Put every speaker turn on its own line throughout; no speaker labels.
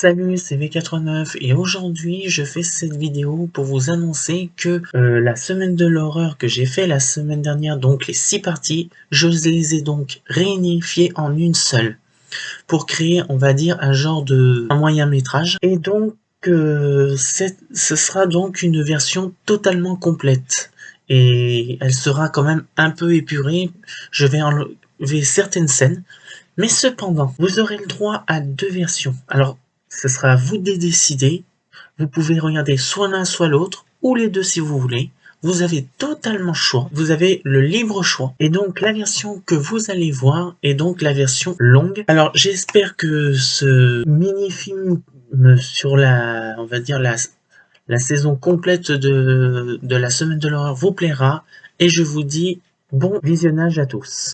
Salut, c'est V89 et aujourd'hui je fais cette vidéo pour vous annoncer que la semaine de l'horreur que j'ai fait la semaine dernière, donc les 6 parties, je les ai donc réunifiées en une seule pour créer, on va dire, un moyen métrage. Et donc ce sera donc une version totalement complète et elle sera quand même un peu épurée. Je vais enlever certaines scènes. Mais cependant, vous aurez le droit à 2 versions. Alors, ce sera à vous de décider. Vous pouvez regarder soit l'un soit l'autre, ou les deux si vous voulez. Vous avez totalement le choix. Vous avez le libre choix. Et donc, la version que vous allez voir est donc la version longue. Alors, j'espère que ce mini-film sur on va dire la saison complète de la semaine de l'horreur vous plaira. Et je vous dis bon visionnage à tous.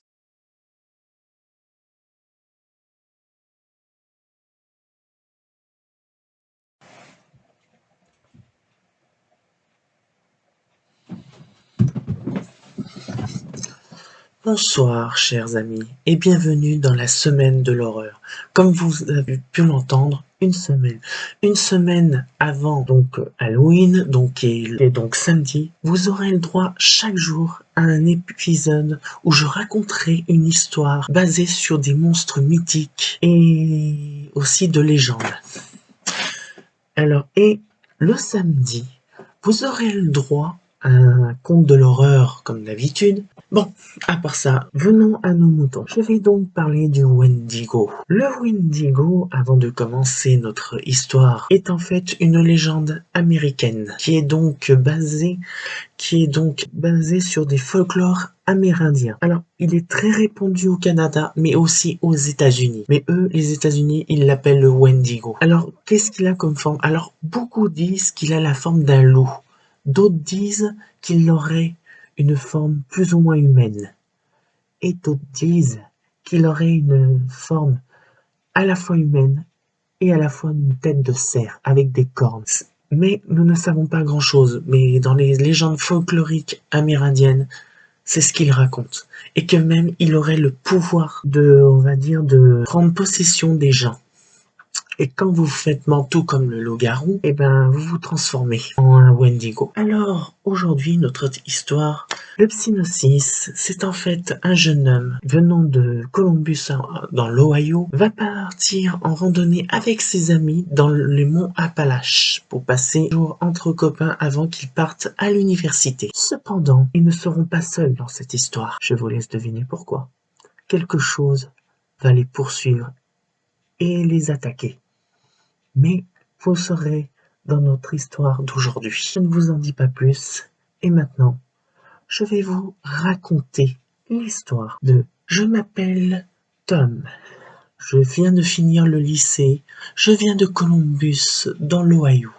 Bonsoir chers amis et bienvenue dans la semaine de l'horreur. Comme vous avez pu l'entendre, une semaine avant donc Halloween, et donc samedi, vous aurez le droit chaque jour à un épisode où je raconterai une histoire basée sur des monstres mythiques et aussi de légendes. Alors, et le samedi, vous aurez le droit à un conte de l'horreur comme d'habitude. Bon, à part ça, venons à nos moutons. Je vais donc parler du Wendigo. Le Wendigo, avant de commencer notre histoire, est en fait une légende américaine qui est donc basée sur des folklores amérindiens. Alors, il est très répandu au Canada, mais aussi aux États-Unis. Mais eux, les États-Unis, ils l'appellent le Wendigo. Alors, qu'est-ce qu'il a comme forme? Alors, beaucoup disent qu'il a la forme d'un loup. D'autres disent qu'il aurait une forme plus ou moins humaine. Et d'autres disent qu'il aurait une forme à la fois humaine et à la fois une tête de cerf avec des cornes. Mais nous ne savons pas grand-chose, mais dans les légendes folkloriques amérindiennes, c'est ce qu'il raconte. Et que même il aurait le pouvoir on va dire, de prendre possession des gens. Et quand vous faites manteau comme le loup-garou, eh ben, vous vous transformez en un Wendigo. Alors, aujourd'hui, notre histoire, le Psygnosis, c'est en fait un jeune homme venant de Columbus dans l'Ohio, va partir en randonnée avec ses amis dans les monts Appalaches pour passer un jour entre copains avant qu'ils partent à l'université. Cependant, ils ne seront pas seuls dans cette histoire. Je vous laisse deviner pourquoi. Quelque chose va les poursuivre et les attaquer. Mais vous saurez dans notre histoire d'aujourd'hui. Je ne vous en dis pas plus. Et maintenant, je vais vous raconter l'histoire de Je m'appelle Tom. Je viens de finir le lycée. Je viens de Columbus, dans l'Ohio.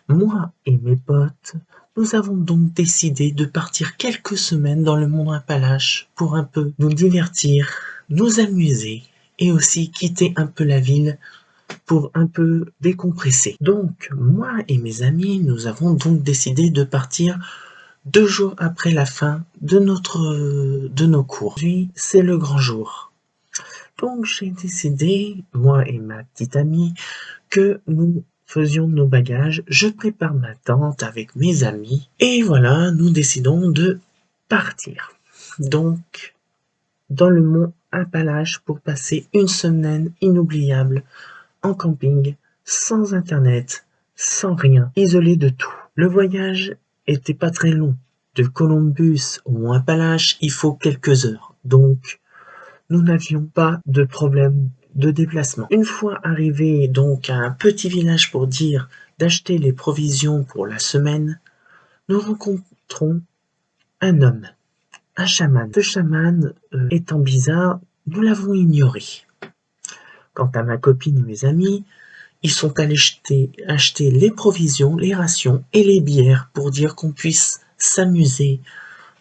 Moi et mes potes, nous avons donc décidé de partir quelques semaines dans le monde Appalache pour un peu nous divertir, nous amuser et aussi quitter un peu la ville pour un peu décompresser. Donc, moi et mes amis, nous avons donc décidé de partir 2 jours après la fin de nos cours. Puis, c'est le grand jour. Donc, j'ai décidé, moi et ma petite amie, que nous faisions nos bagages. Je prépare ma tente avec mes amis. Et voilà, nous décidons de partir. Donc, dans le mont Appalaches pour passer une semaine inoubliable en camping, sans internet, sans rien, isolé de tout. Le voyage était pas très long. De Columbus au mont Appalaches, il faut quelques heures. Donc, nous n'avions pas de problème de déplacement. Une fois arrivés donc à un petit village pour dire d'acheter les provisions pour la semaine, nous rencontrons un homme, un chaman. Ce chaman étant bizarre, nous l'avons ignoré. Quant à ma copine et mes amis, ils sont allés acheter les provisions, les rations et les bières pour dire qu'on puisse s'amuser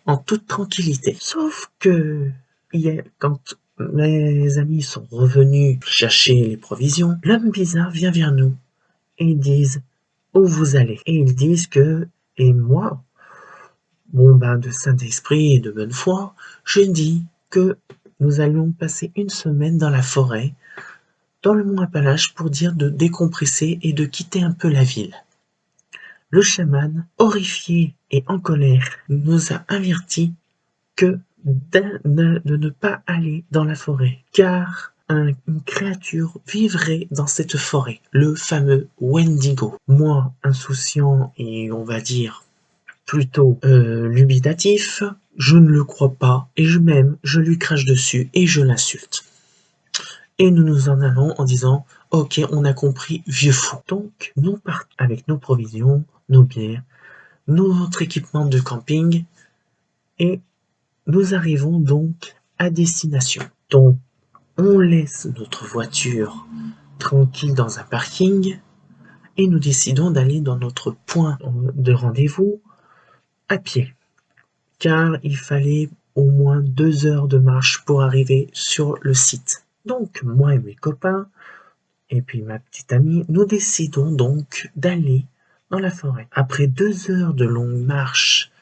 en toute tranquillité. Sauf que hier, quand mes amis sont revenus chercher les provisions, l'homme bizarre vient vers nous et ils disent où vous allez. Et ils disent que, et moi, de Saint-Esprit et de bonne foi, je dis que nous allions passer une semaine dans la forêt dans le mont Appalaches pour dire de décompresser et de quitter un peu la ville. Le chaman, horrifié et en colère, nous a avertis de ne pas aller dans la forêt, car une créature vivrait dans cette forêt, le fameux Wendigo. Moi, insouciant et on va dire plutôt dubitatif, je ne le crois pas et je lui crache dessus et je l'insulte. Et nous nous en allons en disant « Ok, on a compris, vieux fou ». Donc, nous partons avec nos provisions, nos bières, notre équipement de camping et nous arrivons donc à destination. Donc, on laisse notre voiture tranquille dans un parking et nous décidons d'aller dans notre point de rendez-vous à pied, car il fallait au moins 2 heures de marche pour arriver sur le site. Donc, moi et mes copains, et puis ma petite amie, nous décidons donc d'aller dans la forêt. Après 2 heures de longue marche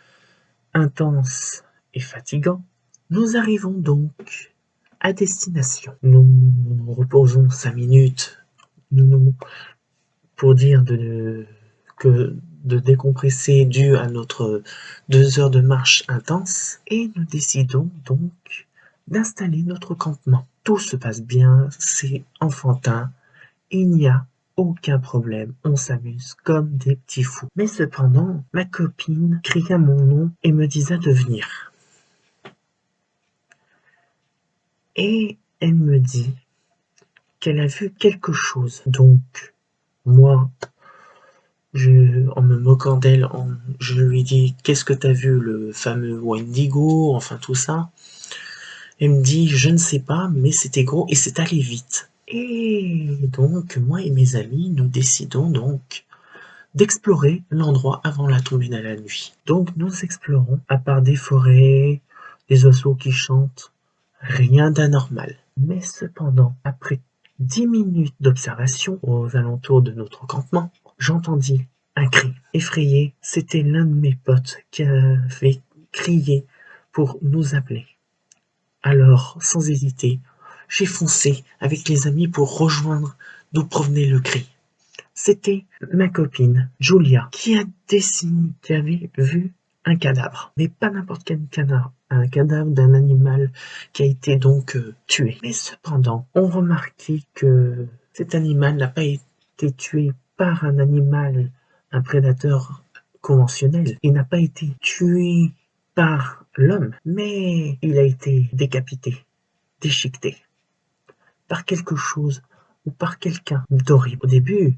intense et fatigant, nous arrivons donc à destination. Nous nous reposons 5 minutes pour dire de décompresser dû à notre 2 heures de marche intense et nous décidons donc d'installer notre campement. Tout se passe bien, c'est enfantin, il n'y a aucun problème, on s'amuse comme des petits fous. Mais cependant, ma copine cria mon nom et me disait de venir. Et elle me dit qu'elle a vu quelque chose. Donc, moi, en me moquant d'elle, je lui dis « Qu'est-ce que t'as vu, le fameux Wendigo ?» Enfin tout ça. Elle me dit « Je ne sais pas, mais c'était gros et c'est allé vite. » Et donc, moi et mes amis, nous décidons donc d'explorer l'endroit avant la tombée de la nuit. Donc nous explorons, à part des forêts, des oiseaux qui chantent, rien d'anormal. Mais cependant, après 10 minutes d'observation aux alentours de notre campement, j'entendis un cri effrayé. C'était l'un de mes potes qui avait crié pour nous appeler. Alors, sans hésiter, j'ai foncé avec les amis pour rejoindre d'où provenait le cri. C'était ma copine, Julia, qui avait vu un cadavre. Mais pas n'importe quel cadavre, un cadavre d'un animal qui a été donc tué. Mais cependant, on remarquait que cet animal n'a pas été tué par un prédateur conventionnel. Il n'a pas été tué par l'homme, mais il a été décapité, déchiqueté, par quelque chose ou par quelqu'un d'horrible. Au début,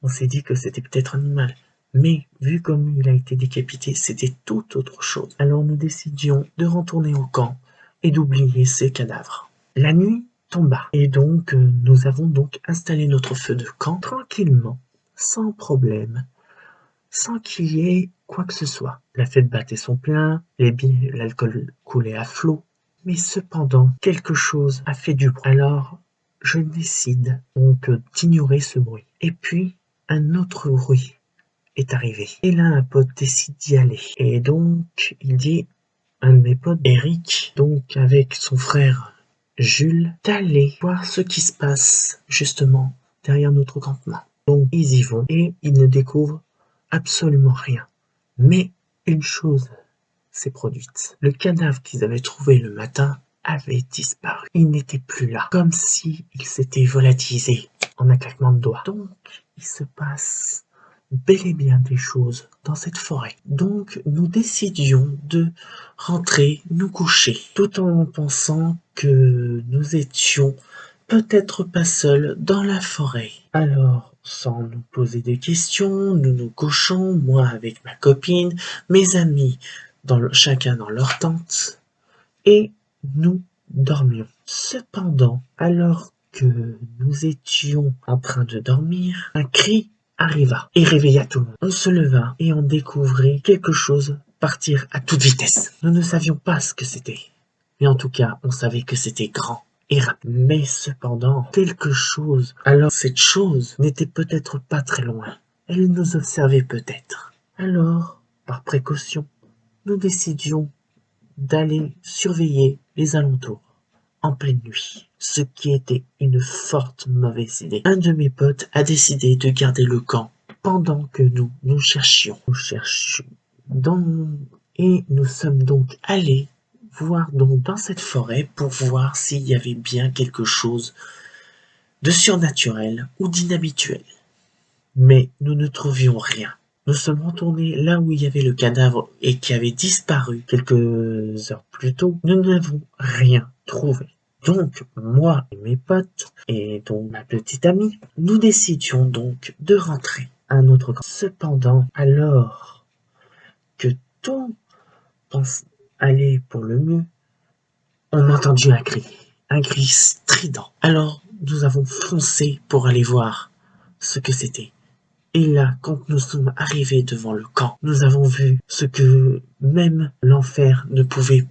on s'est dit que c'était peut-être un animal, mais vu comme il a été décapité, c'était tout autre chose. Alors nous décidions de retourner au camp et d'oublier ces cadavres. La nuit tomba et donc nous avons donc installé notre feu de camp tranquillement, sans problème, sans qu'il y ait quoi que ce soit. La fête battait son plein, l'alcool coulait à flot, mais cependant quelque chose a fait du bruit. Alors je décide donc d'ignorer ce bruit. Et puis un autre bruit est arrivé. Et là, un pote décide d'y aller. Et donc, il dit, un de mes potes, Eric, donc avec son frère Jules, d'aller voir ce qui se passe justement derrière notre campement. Donc, ils y vont et ils ne découvrent absolument rien. Mais une chose s'est produite. Le cadavre qu'ils avaient trouvé le matin avait disparu. Il n'était plus là, comme si il s'était volatilisé en un claquement de doigts. Donc, il se passe bel et bien des choses dans cette forêt. Donc, nous décidions de rentrer, nous coucher, tout en pensant que nous étions peut-être pas seuls dans la forêt. Alors, sans nous poser de questions, nous nous couchons, moi avec ma copine, mes amis, chacun dans leur tente, et nous dormions. Cependant, alors que nous étions en train de dormir, un cri arriva et réveilla tout le monde. On se leva et on découvrit quelque chose partir à toute vitesse. Nous ne savions pas ce que c'était, mais en tout cas, on savait que c'était grand et rapide. Mais cependant, quelque chose, alors cette chose n'était peut-être pas très loin. Elle nous observait peut-être. Alors, par précaution, nous décidions d'aller surveiller les alentours. en pleine nuit, ce qui était une forte mauvaise idée. Un de mes potes a décidé de garder le camp pendant que nous cherchions. Et nous sommes donc allés voir donc dans cette forêt pour voir s'il y avait bien quelque chose de surnaturel ou d'inhabituel. Mais nous ne trouvions rien. Nous sommes retournés là où il y avait le cadavre et qui avait disparu quelques heures plus tôt. Nous n'avons rien trouvé. Donc, moi et mes potes, et donc ma petite amie, nous décidions donc de rentrer à notre camp. Cependant, alors que tout pense aller pour le mieux, on a entendu un cri strident. Alors, nous avons foncé pour aller voir ce que c'était. Et là, quand nous sommes arrivés devant le camp, nous avons vu ce que même l'enfer ne pouvait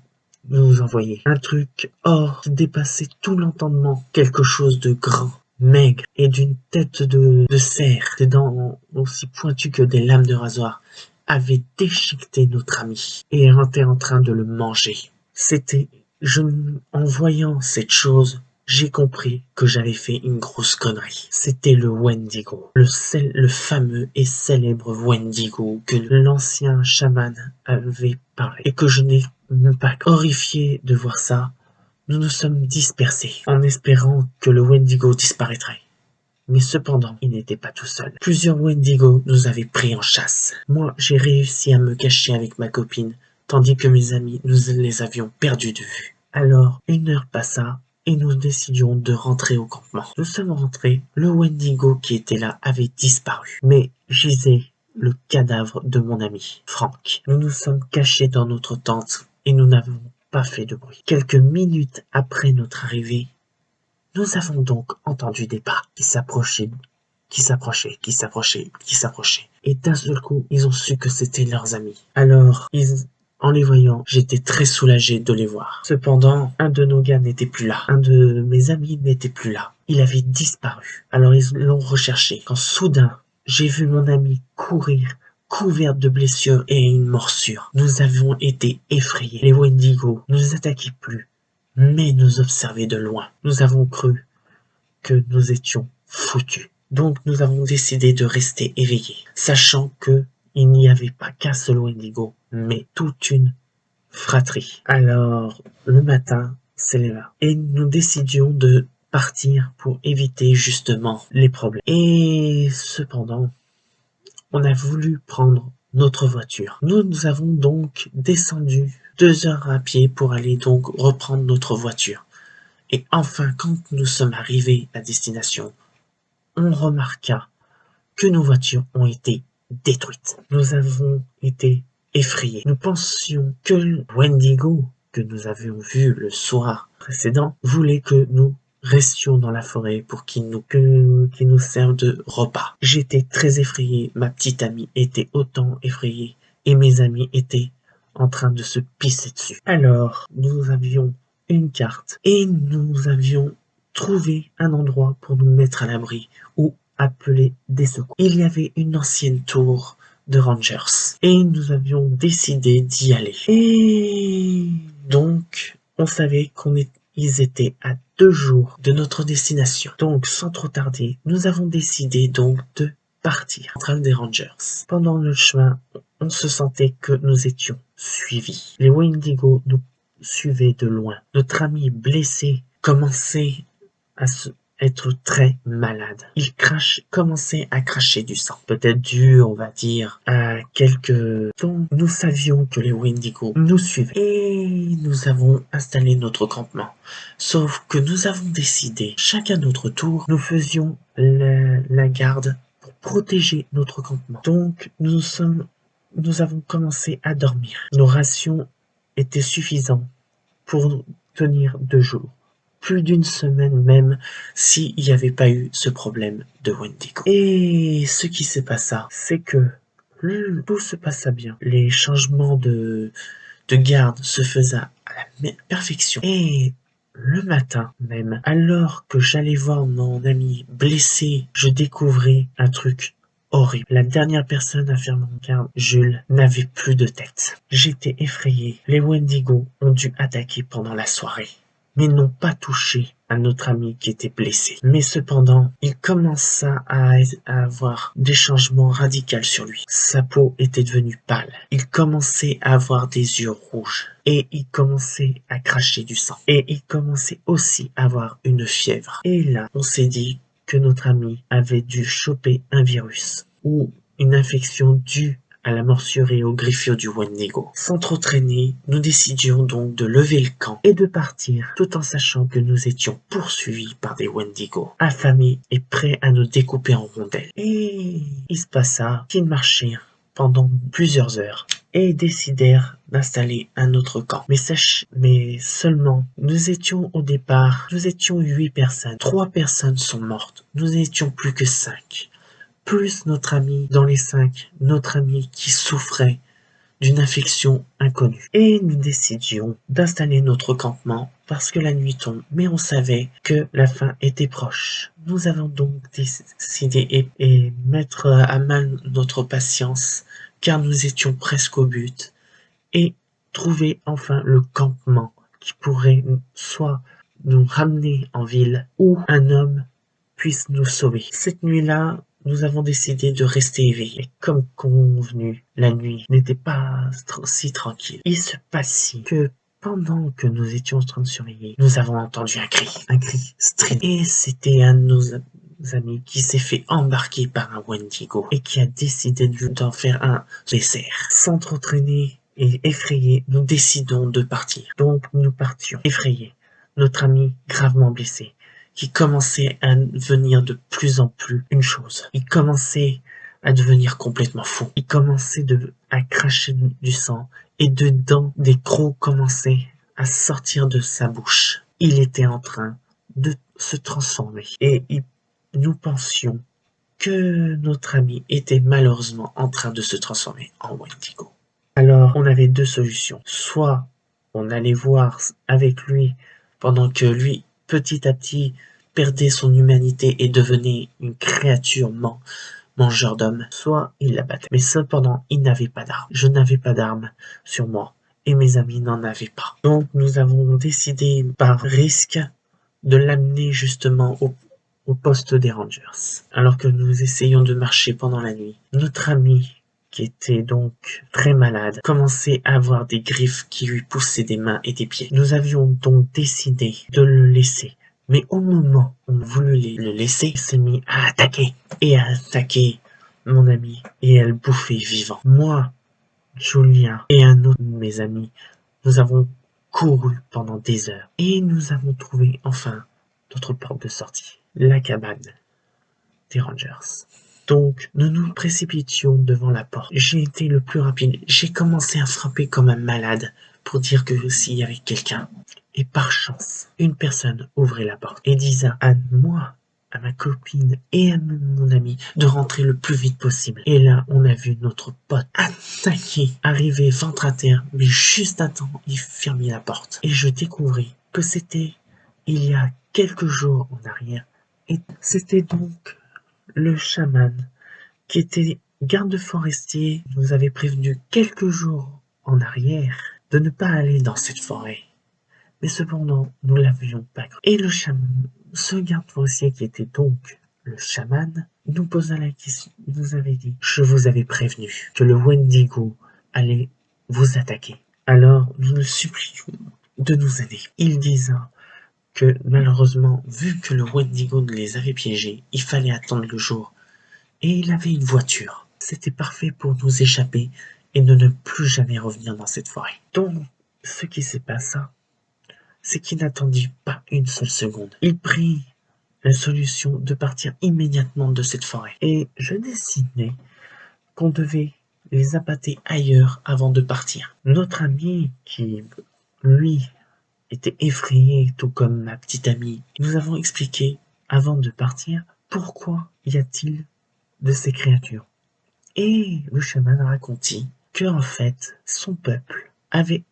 nous envoyer. Un truc or qui dépassait tout l'entendement. Quelque chose de grand, maigre et d'une tête de cerf, des dents aussi pointues que des lames de rasoir, avait déchiqueté notre ami et était en train de le manger. En voyant cette chose, j'ai compris que j'avais fait une grosse connerie. C'était le Wendigo, le fameux et célèbre Wendigo que l'ancien chaman avait parlé et que je n'ai même pas horrifié de voir ça. Nous nous sommes dispersés en espérant que le Wendigo disparaîtrait. Mais cependant, il n'était pas tout seul. Plusieurs Wendigo nous avaient pris en chasse. Moi, j'ai réussi à me cacher avec ma copine, tandis que mes amis, nous les avions perdus de vue. Alors, 1 heure passa, et nous décidions de rentrer au campement. Nous sommes rentrés, le Wendigo qui était là avait disparu. Mais gisait le cadavre de mon ami, Frank. Nous nous sommes cachés dans notre tente, et nous n'avons pas fait de bruit. Quelques minutes après notre arrivée, nous avons donc entendu des pas qui s'approchaient. Et d'un seul coup, ils ont su que c'était leurs amis. Alors, en les voyant, j'étais très soulagé de les voir. Cependant, un de nos gars n'était plus là. Un de mes amis n'était plus là. Il avait disparu. Alors ils l'ont recherché. Quand soudain, j'ai vu mon ami courir, couvert de blessures et une morsure. Nous avons été effrayés. Les Wendigo ne nous attaquaient plus, mais nous observaient de loin. Nous avons cru que nous étions foutus. Donc nous avons décidé de rester éveillés, sachant que il n'y avait pas qu'un seul Wendigo, mais toute une fratrie. Alors, le matin s'éleva, et nous décidions de partir pour éviter justement les problèmes. Et cependant, on a voulu prendre notre voiture. Nous avons donc descendu 2 heures à pied pour aller donc reprendre notre voiture. Et enfin, quand nous sommes arrivés à destination, on remarqua que nos voitures ont été détruites. Nous avons été effrayés. Nous pensions que le Wendigo que nous avions vu le soir précédent voulait que nous restions dans la forêt pour qu'il nous serve de repas. J'étais très effrayé, ma petite amie était autant effrayée et mes amis étaient en train de se pisser dessus. Alors, nous avions une carte et nous avions trouvé un endroit pour nous mettre à l'abri ou appeler des secours. Il y avait une ancienne tour de Rangers et nous avions décidé d'y aller. Et donc, on savait qu'ils étaient à 2 jours de notre destination. Donc, sans trop tarder, nous avons décidé donc de partir en train des Rangers. Pendant le chemin, on se sentait que nous étions suivis. Les Wendigo nous suivaient de loin. Notre ami blessé commençait à être très malade. Il commençait à cracher du sang. Peut-être dû, on va dire, à quelques temps. Nous savions que les Wendigo nous suivaient. Et nous avons installé notre campement. Sauf que nous avons décidé, chacun notre tour, nous faisions la garde pour protéger notre campement. Donc, nous avons commencé à dormir. Nos rations étaient suffisantes pour tenir 2 jours. Plus d'1 semaine même s'il n'y avait pas eu ce problème de Wendigo. Et ce qui se passa, c'est que tout se passa bien. Les changements de garde se faisaient à la perfection. Et le matin même, alors que j'allais voir mon ami blessé, je découvrais un truc horrible. La dernière personne à faire mon garde, Jules, n'avait plus de tête. J'étais effrayé. Les Wendigo ont dû attaquer pendant la soirée. mais n'ont pas touché à notre ami qui était blessé. Mais cependant, il commença à avoir des changements radicaux sur lui. Sa peau était devenue pâle. Il commençait à avoir des yeux rouges. Et il commençait à cracher du sang. Et il commençait aussi à avoir une fièvre. Et là, on s'est dit que notre ami avait dû choper un virus ou une infection due à la morsure et au griffure du Wendigo. Sans trop traîner, nous décidions donc de lever le camp et de partir, tout en sachant que nous étions poursuivis par des Wendigo, affamés et prêts à nous découper en rondelles. Et il se passa qu'ils marchèrent pendant plusieurs heures et décidèrent d'installer un autre camp. Mais seulement, nous étions 8 personnes. 3 personnes sont mortes. Nous n'étions plus que 5. Plus notre ami dans les 5, notre ami qui souffrait d'une infection inconnue. Et nous décidions d'installer notre campement parce que la nuit tombe, mais on savait que la fin était proche. Nous avons donc décidé et mettre à mal notre patience car nous étions presque au but et trouver enfin le campement qui pourrait soit nous ramener en ville ou un homme puisse nous sauver. Cette nuit-là, nous avons décidé de rester éveillés. Comme convenu, la nuit n'était pas si tranquille. Il se passait que pendant que nous étions en train de surveiller, nous avons entendu un cri strident. Et c'était un de nos amis qui s'est fait embarquer par un Wendigo et qui a décidé d'en faire un dessert. Sans trop traîner et effrayés, nous décidons de partir. Donc nous partions effrayés. Notre ami gravement blessé, qui commençait à devenir de plus en plus une chose. Il commençait à devenir complètement fou. Il commençait à cracher du sang et dedans des crocs commençaient à sortir de sa bouche. Il était en train de se transformer et nous pensions que notre ami était malheureusement en train de se transformer en Wendigo. Alors on avait 2 solutions. Soit on allait voir avec lui pendant que lui, petit à petit, perdait son humanité et devenait une créature mangeur d'hommes, soit il la battait. Mais cependant, il n'avait pas d'arme. Je n'avais pas d'arme sur moi et mes amis n'en avaient pas. Donc nous avons décidé par risque de l'amener justement au poste des Rangers. Alors que nous essayions de marcher pendant la nuit, notre ami, qui était donc très malade, commençait à avoir des griffes qui lui poussaient des mains et des pieds. Nous avions donc décidé de le laisser. Mais au moment où on voulait le laisser, il s'est mis à attaquer mon ami et à le bouffer vivant. Moi, Julien et un autre de mes amis, nous avons couru pendant des heures et nous avons trouvé enfin notre porte de sortie, la cabane des Rangers. Donc, nous nous précipitions devant la porte. J'ai été le plus rapide. J'ai commencé à frapper comme un malade pour dire que s'il y avait quelqu'un. Et par chance, une personne ouvrait la porte et disait à moi, à ma copine et à mon ami de rentrer le plus vite possible. Et là, on a vu notre pote attaquer, arriver ventre à terre, mais juste à temps, il fermait la porte. Et je découvris que c'était il y a quelques jours en arrière. Et c'était donc le chaman qui était garde forestier nous avait prévenu quelques jours en arrière de ne pas aller dans cette forêt. Mais cependant, nous l'avions pas cru. Et ce garde forestier qui était donc le chaman, nous posa la question, nous avait dit, je vous avais prévenu que le Wendigo allait vous attaquer. Alors, nous le supplions de nous aider. Il disait que malheureusement, vu que le Wendigo les avait piégés, il fallait attendre le jour. Et il avait une voiture. C'était parfait pour nous échapper et de ne plus jamais revenir dans cette forêt. Donc, ce qui s'est passé, c'est qu'il n'attendit pas une seule seconde. Il prit la solution de partir immédiatement de cette forêt. Et je décidai qu'on devait les appâter ailleurs avant de partir. Notre ami, qui, lui, était effrayé, tout comme ma petite amie, nous avons expliqué, avant de partir, pourquoi y a-t-il de ces créatures. Et le chaman racontit que, en fait, son peuple avait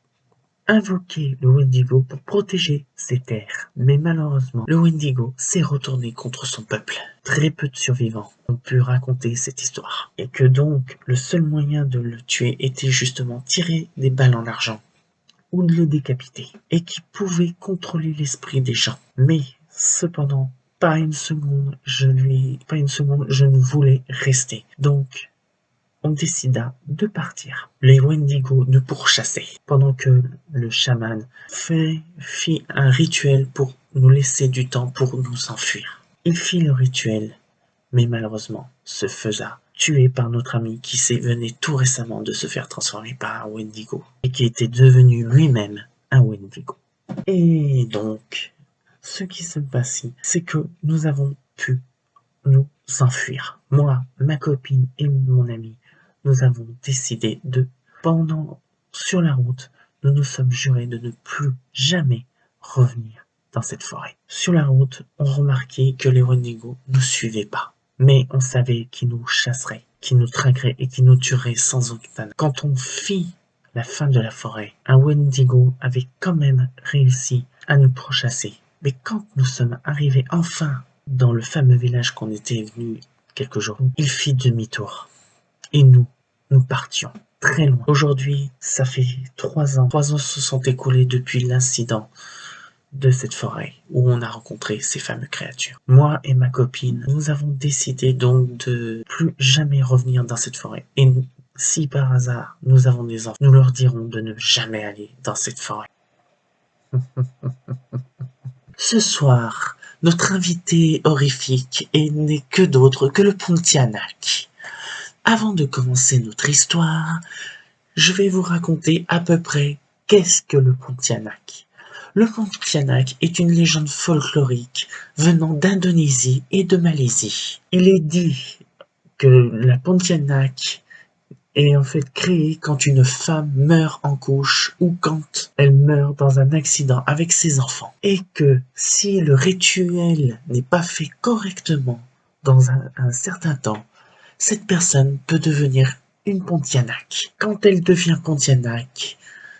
invoqué le Wendigo pour protéger ses terres. Mais malheureusement, le Wendigo s'est retourné contre son peuple. Très peu de survivants ont pu raconter cette histoire. Et que donc, le seul moyen de le tuer était justement tirer des balles en argent ou de le décapiter, et qui pouvait contrôler l'esprit des gens. Mais, cependant, pas une seconde, je ne voulais rester. Donc, on décida de partir. Les Wendigo nous pourchassaient, pendant que le chaman fit un rituel pour nous laisser du temps pour nous enfuir. Il fit le rituel, mais malheureusement se faisa tuer par notre ami qui venait tout récemment de se faire transformer par un Wendigo et qui était devenu lui-même un Wendigo. Et donc, ce qui se passe, c'est que nous avons pu nous enfuir. Moi, ma copine et mon ami, nous avons décidé sur la route, nous nous sommes jurés de ne plus jamais revenir dans cette forêt. Sur la route, on remarquait que les Wendigo ne nous suivaient pas. Mais on savait qu'ils nous chasseraient, qu'ils nous traqueraient et qu'ils nous tueraient sans aucune peine. Quand on fit la fin de la forêt, un Wendigo avait quand même réussi à nous pourchasser. Mais quand nous sommes arrivés enfin dans le fameux village qu'on était venu quelques jours, il fit demi-tour. Et nous partions très loin. Aujourd'hui, ça fait 3 ans. 3 ans se sont écoulés depuis l'incident de cette forêt où on a rencontré ces fameuses créatures. Moi et ma copine, nous avons décidé donc de plus jamais revenir dans cette forêt. Et si par hasard nous avons des enfants, nous leur dirons de ne jamais aller dans cette forêt. Ce soir, notre invité horrifique n'est que d'autre que le Pontianak. Avant de commencer notre histoire, je vais vous raconter à peu près qu'est-ce que le Pontianak. Le Pontianak est une légende folklorique venant d'Indonésie et de Malaisie. Il est dit que la Pontianak est en fait créée quand une femme meurt en couche ou quand elle meurt dans un accident avec ses enfants. Et que si le rituel n'est pas fait correctement dans un certain temps, cette personne peut devenir une Pontianak. Quand elle devient Pontianak,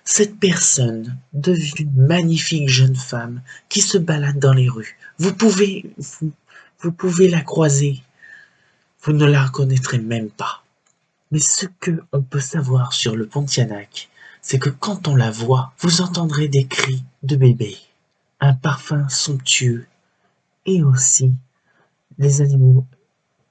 cette personne devient une magnifique jeune femme qui se balade dans les rues. Vous pouvez la croiser, vous ne la reconnaîtrez même pas. Mais ce que on peut savoir sur le Pontianak, c'est que quand on la voit, vous entendrez des cris de bébé, un parfum somptueux et aussi les animaux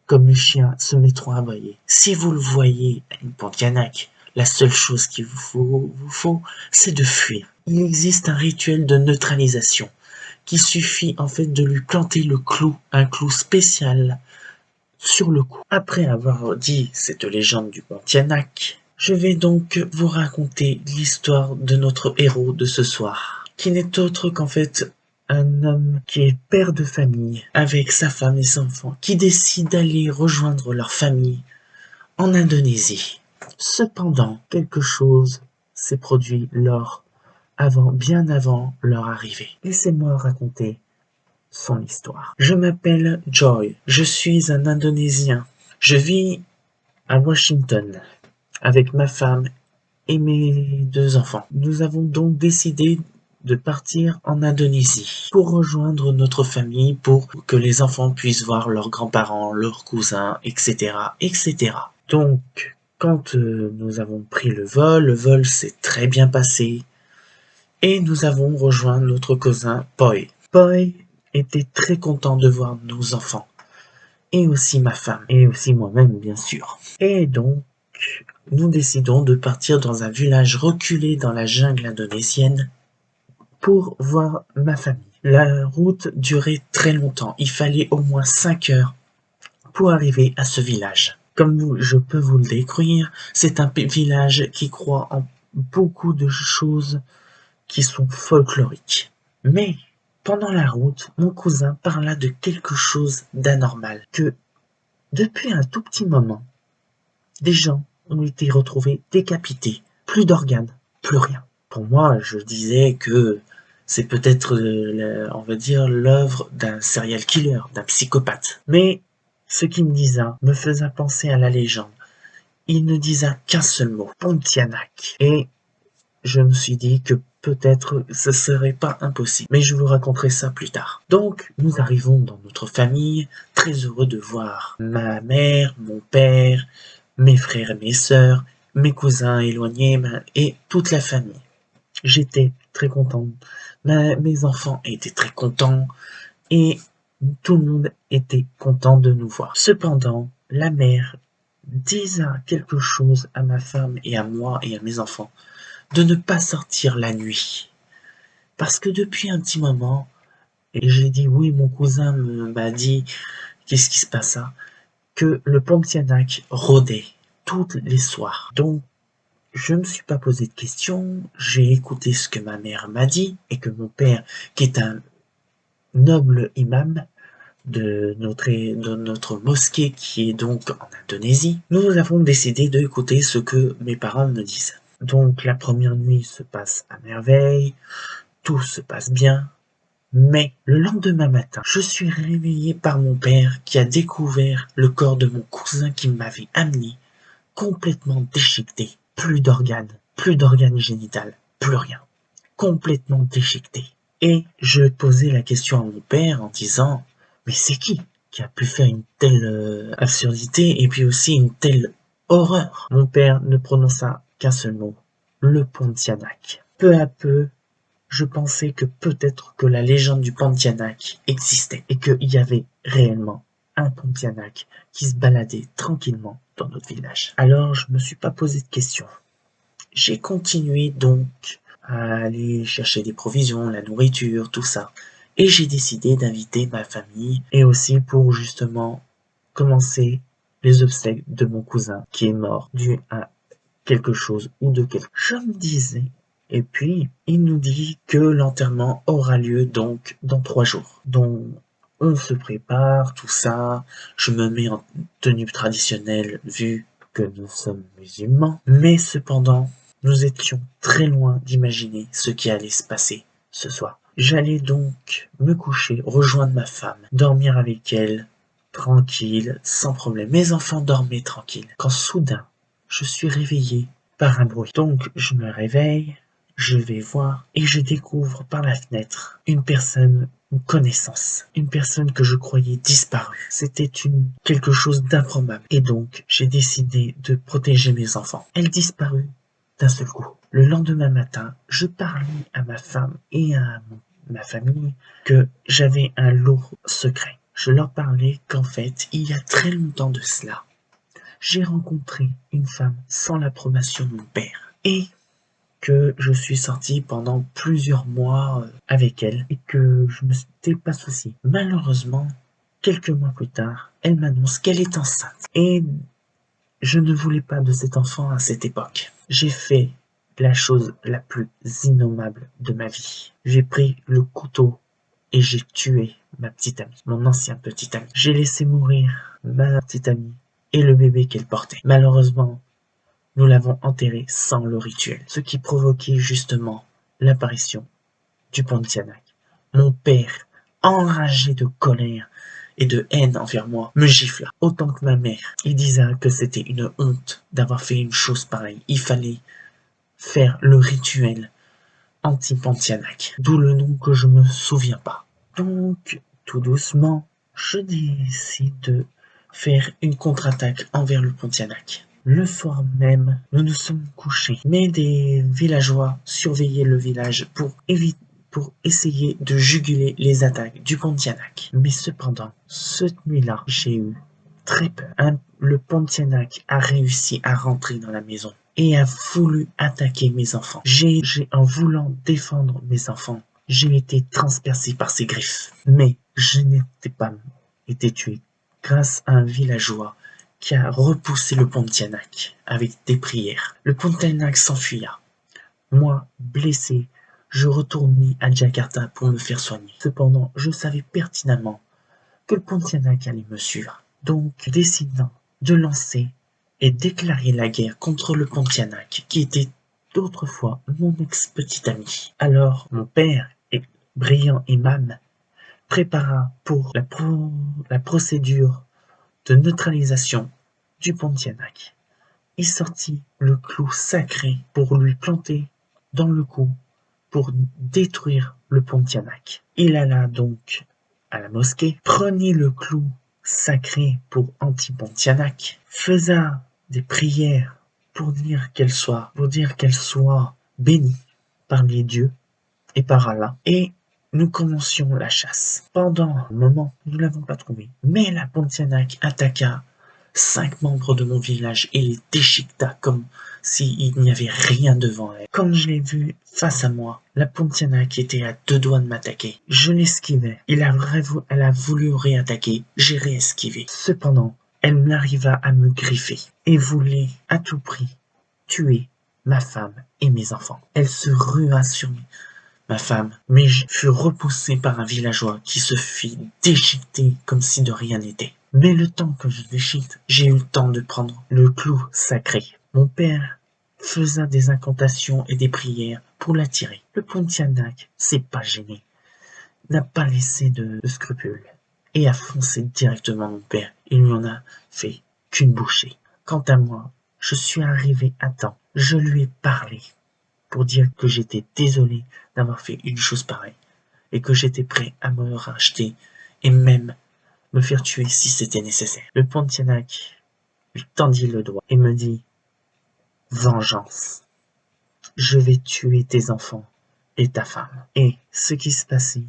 comme les chiens se mettront à aboyer. Si vous le voyez, une Pontianak, la seule chose qu'il vous faut, c'est de fuir. Il existe un rituel de neutralisation qui suffit en fait de lui planter un clou spécial sur le cou. Après avoir dit cette légende du Pontianak, je vais donc vous raconter l'histoire de notre héros de ce soir, qui n'est autre qu'en fait un homme qui est père de famille avec sa femme et ses enfants, qui décide d'aller rejoindre leur famille en Indonésie. Cependant, quelque chose s'est produit bien avant leur arrivée. Laissez-moi raconter son histoire. Je m'appelle Joy, je suis un Indonésien. Je vis à Washington avec ma femme et mes 2 enfants. Nous avons donc décidé de partir en Indonésie pour rejoindre notre famille, pour que les enfants puissent voir leurs grands-parents, leurs cousins, etc., etc. Donc, quand nous avons pris le vol s'est très bien passé et nous avons rejoint notre cousin Poi. Poi était très content de voir nos enfants et aussi ma femme et aussi moi-même bien sûr. Et donc, nous décidons de partir dans un village reculé dans la jungle indonésienne pour voir ma famille. La route durait très longtemps, il fallait au moins 5 heures pour arriver à ce village. Comme je peux vous le décrire, c'est un village qui croit en beaucoup de choses qui sont folkloriques. Mais pendant la route, mon cousin parla de quelque chose d'anormal, que depuis un tout petit moment, des gens ont été retrouvés décapités, plus d'organes, plus rien. Pour moi, je disais que c'est peut-être, on va dire, l'œuvre d'un serial killer, d'un psychopathe. Mais ce qu'il me disait me faisait penser à la légende. Il ne disait qu'un seul mot, Pontianak. Et je me suis dit que peut-être ce serait pas impossible. Mais je vous raconterai ça plus tard. Donc, nous arrivons dans notre famille, très heureux de voir ma mère, mon père, mes frères et mes sœurs, mes cousins éloignés et toute la famille. J'étais très content. Mes enfants étaient très contents et tout le monde était content de nous voir. Cependant, la mère disait quelque chose à ma femme et à moi et à mes enfants de ne pas sortir la nuit. Parce que depuis un petit moment, et j'ai dit oui, mon cousin m'a dit qu'est-ce qui se passa, que le Pontianak rôdait tous les soirs. Donc, je me suis pas posé de questions, j'ai écouté ce que ma mère m'a dit et que mon père, qui est un noble imam de notre mosquée qui est donc en Indonésie, nous avons décidé d'écouter ce que mes parents me disent. Donc la première nuit se passe à merveille, tout se passe bien, mais le lendemain matin, je suis réveillé par mon père qui a découvert le corps de mon cousin qui m'avait amené complètement déchiqueté. Plus d'organes génitales, plus rien. Complètement déchiqueté. Et je posais la question à mon père en disant, mais c'est qui a pu faire une telle absurdité et puis aussi une telle horreur? Mon père ne prononça qu'un seul mot, le Pontianak. Peu à peu, je pensais que peut-être que la légende du Pontianak existait et qu'il y avait réellement un Pontianak qui se baladait tranquillement dans notre village. Alors je me suis pas posé de questions. J'ai continué donc à aller chercher des provisions, la nourriture, tout ça. Et j'ai décidé d'inviter ma famille et aussi pour justement commencer les obsèques de mon cousin qui est mort dû à quelque chose ou de quelque chose. Je me disais, et puis il nous dit que l'enterrement aura lieu donc dans 3 jours. Donc on se prépare, tout ça, je me mets en tenue traditionnelle vu que nous sommes musulmans, mais cependant nous étions très loin d'imaginer ce qui allait se passer ce soir. J'allais donc me coucher, rejoindre ma femme, dormir avec elle, tranquille, sans problème. Mes enfants dormaient tranquilles. Quand soudain, je suis réveillé par un bruit. Donc je me réveille, je vais voir et je découvre par la fenêtre une personne, une connaissance, une personne que je croyais disparue. C'était quelque chose d'improbable. Et donc j'ai décidé de protéger mes enfants. Elle disparut d'un seul coup. Le lendemain matin, je parlais à ma femme et à ma famille que j'avais un lourd secret. Je leur parlais qu'en fait, il y a très longtemps de cela, j'ai rencontré une femme sans l'approbation de mon père et que je suis sorti pendant plusieurs mois avec elle et que je ne m'étais pas soucié. Malheureusement, quelques mois plus tard, elle m'annonce qu'elle est enceinte et je ne voulais pas de cet enfant à cette époque. J'ai fait la chose la plus innommable de ma vie. J'ai pris le couteau et j'ai tué ma petite amie, mon ancien petit ami. J'ai laissé mourir ma petite amie et le bébé qu'elle portait. Malheureusement, nous l'avons enterré sans le rituel, ce qui provoquait justement l'apparition du Pontianak. Mon père, enragé de colère et de haine envers moi, me gifla autant que ma mère. Il disait que c'était une honte d'avoir fait une chose pareille. Il fallait faire le rituel anti-Pontianak, d'où le nom que je me souviens pas. Donc, tout doucement, je décide de faire une contre-attaque envers le Pontianak. Le soir même, nous nous sommes couchés, mais des villageois surveillaient le village pour essayer de juguler les attaques du Pontianak. Mais cependant, cette nuit-là, j'ai eu très peur. Le Pontianak a réussi à rentrer dans la maison et a voulu attaquer mes enfants. En voulant défendre mes enfants, j'ai été transpercé par ses griffes. Mais je n'étais pas été tué grâce à un villageois qui a repoussé le Pontianak avec des prières. Le Pontianak s'enfuya. Moi, blessé, je retournai à Jakarta pour me faire soigner. Cependant, je savais pertinemment que le Pontianak allait me suivre. Donc, décidant de lancer et déclarer la guerre contre le Pontianak, qui était d'autrefois mon ex-petit ami. Alors, mon père, brillant imam, prépara pour la procédure de neutralisation du Pontianak. Il sortit le clou sacré pour lui planter dans le cou pour détruire le Pontianak. Il alla donc à la mosquée, prenait le clou sacré pour anti-Pontianak, faisa des prières pour dire qu'elle soit bénie par les dieux et par Allah, et nous commencions la chasse. Pendant un moment, nous ne l'avons pas trouvé, mais la Pontianak attaqua 5 membres de mon village et les déchiqueta comme s'il n'y avait rien devant elle. Quand je l'ai vue face à moi, la Pontianak était à 2 doigts de m'attaquer. Je l'esquivais. Elle a voulu réattaquer. J'ai réesquivé. Cependant, elle n'arriva à me griffer et voulait à tout prix tuer ma femme et mes enfants. Elle se rua sur ma femme, mais je fus repoussé par un villageois qui se fit déchiqueter comme si de rien n'était. Mais le temps que je déchiquete, j'ai eu le temps de prendre le clou sacré. Mon père faisait des incantations et des prières pour l'attirer. Le Pontianak s'est pas gêné, n'a pas laissé de scrupules et a foncé directement mon père. Il lui en a fait qu'une bouchée. Quant à moi, je suis arrivé à temps. Je lui ai parlé pour dire que j'étais désolé d'avoir fait une chose pareille et que j'étais prêt à me racheter et même me faire tuer si c'était nécessaire. Le Pontianak lui tendit le doigt et me dit « Vengeance, je vais tuer tes enfants et ta femme. » Et ce qui se passait,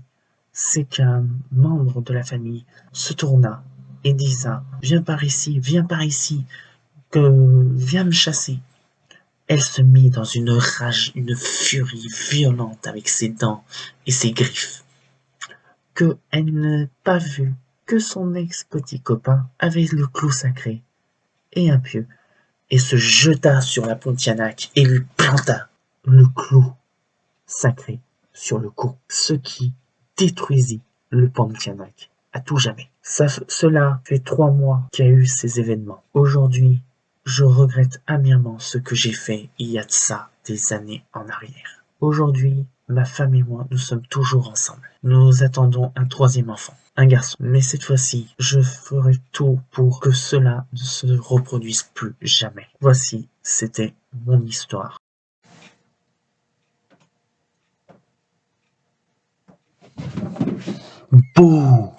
c'est qu'un membre de la famille se tourna et disa « viens par ici, viens me chasser. » Elle se mit dans une rage, une furie violente avec ses dents et ses griffes, que elle n'a pas vu que son ex-petit copain avait le clou sacré et un pieu, et se jeta sur la Pontianak et lui planta le clou sacré sur le cou, ce qui détruisit le Pontianak à tout jamais. Cela fait 3 mois qu'il y a eu ces événements. Aujourd'hui, je regrette amèrement ce que j'ai fait il y a de ça des années en arrière. Aujourd'hui, ma femme et moi, nous sommes toujours ensemble. Nous attendons un 3e enfant, un garçon. Mais cette fois-ci, je ferai tout pour que cela ne se reproduise plus jamais. Voici, c'était mon histoire. Bouh!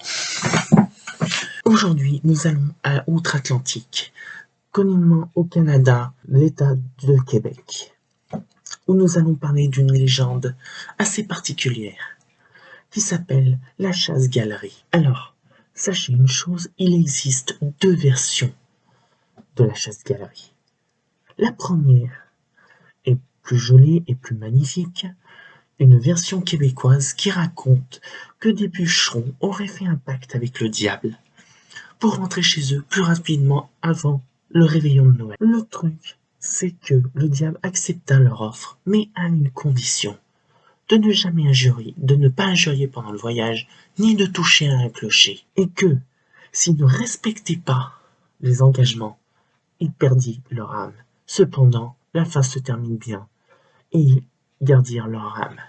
Aujourd'hui, nous allons à Outre-Atlantique, communément au Canada, l'État de Québec, où nous allons parler d'une légende assez particulière qui s'appelle la chasse-galerie. Alors, sachez une chose, il existe 2 versions de la chasse-galerie. La première est plus jolie et plus magnifique, une version québécoise qui raconte que des bûcherons auraient fait un pacte avec le diable pour rentrer chez eux plus rapidement avant le réveillon de Noël. Le truc, c'est que le diable accepta leur offre, mais à une condition, de ne pas injurier pendant le voyage, ni de toucher à un clocher, et que, s'ils ne respectaient pas les engagements, ils perdirent leur âme. Cependant, la fin se termine bien, et ils gardirent leur âme.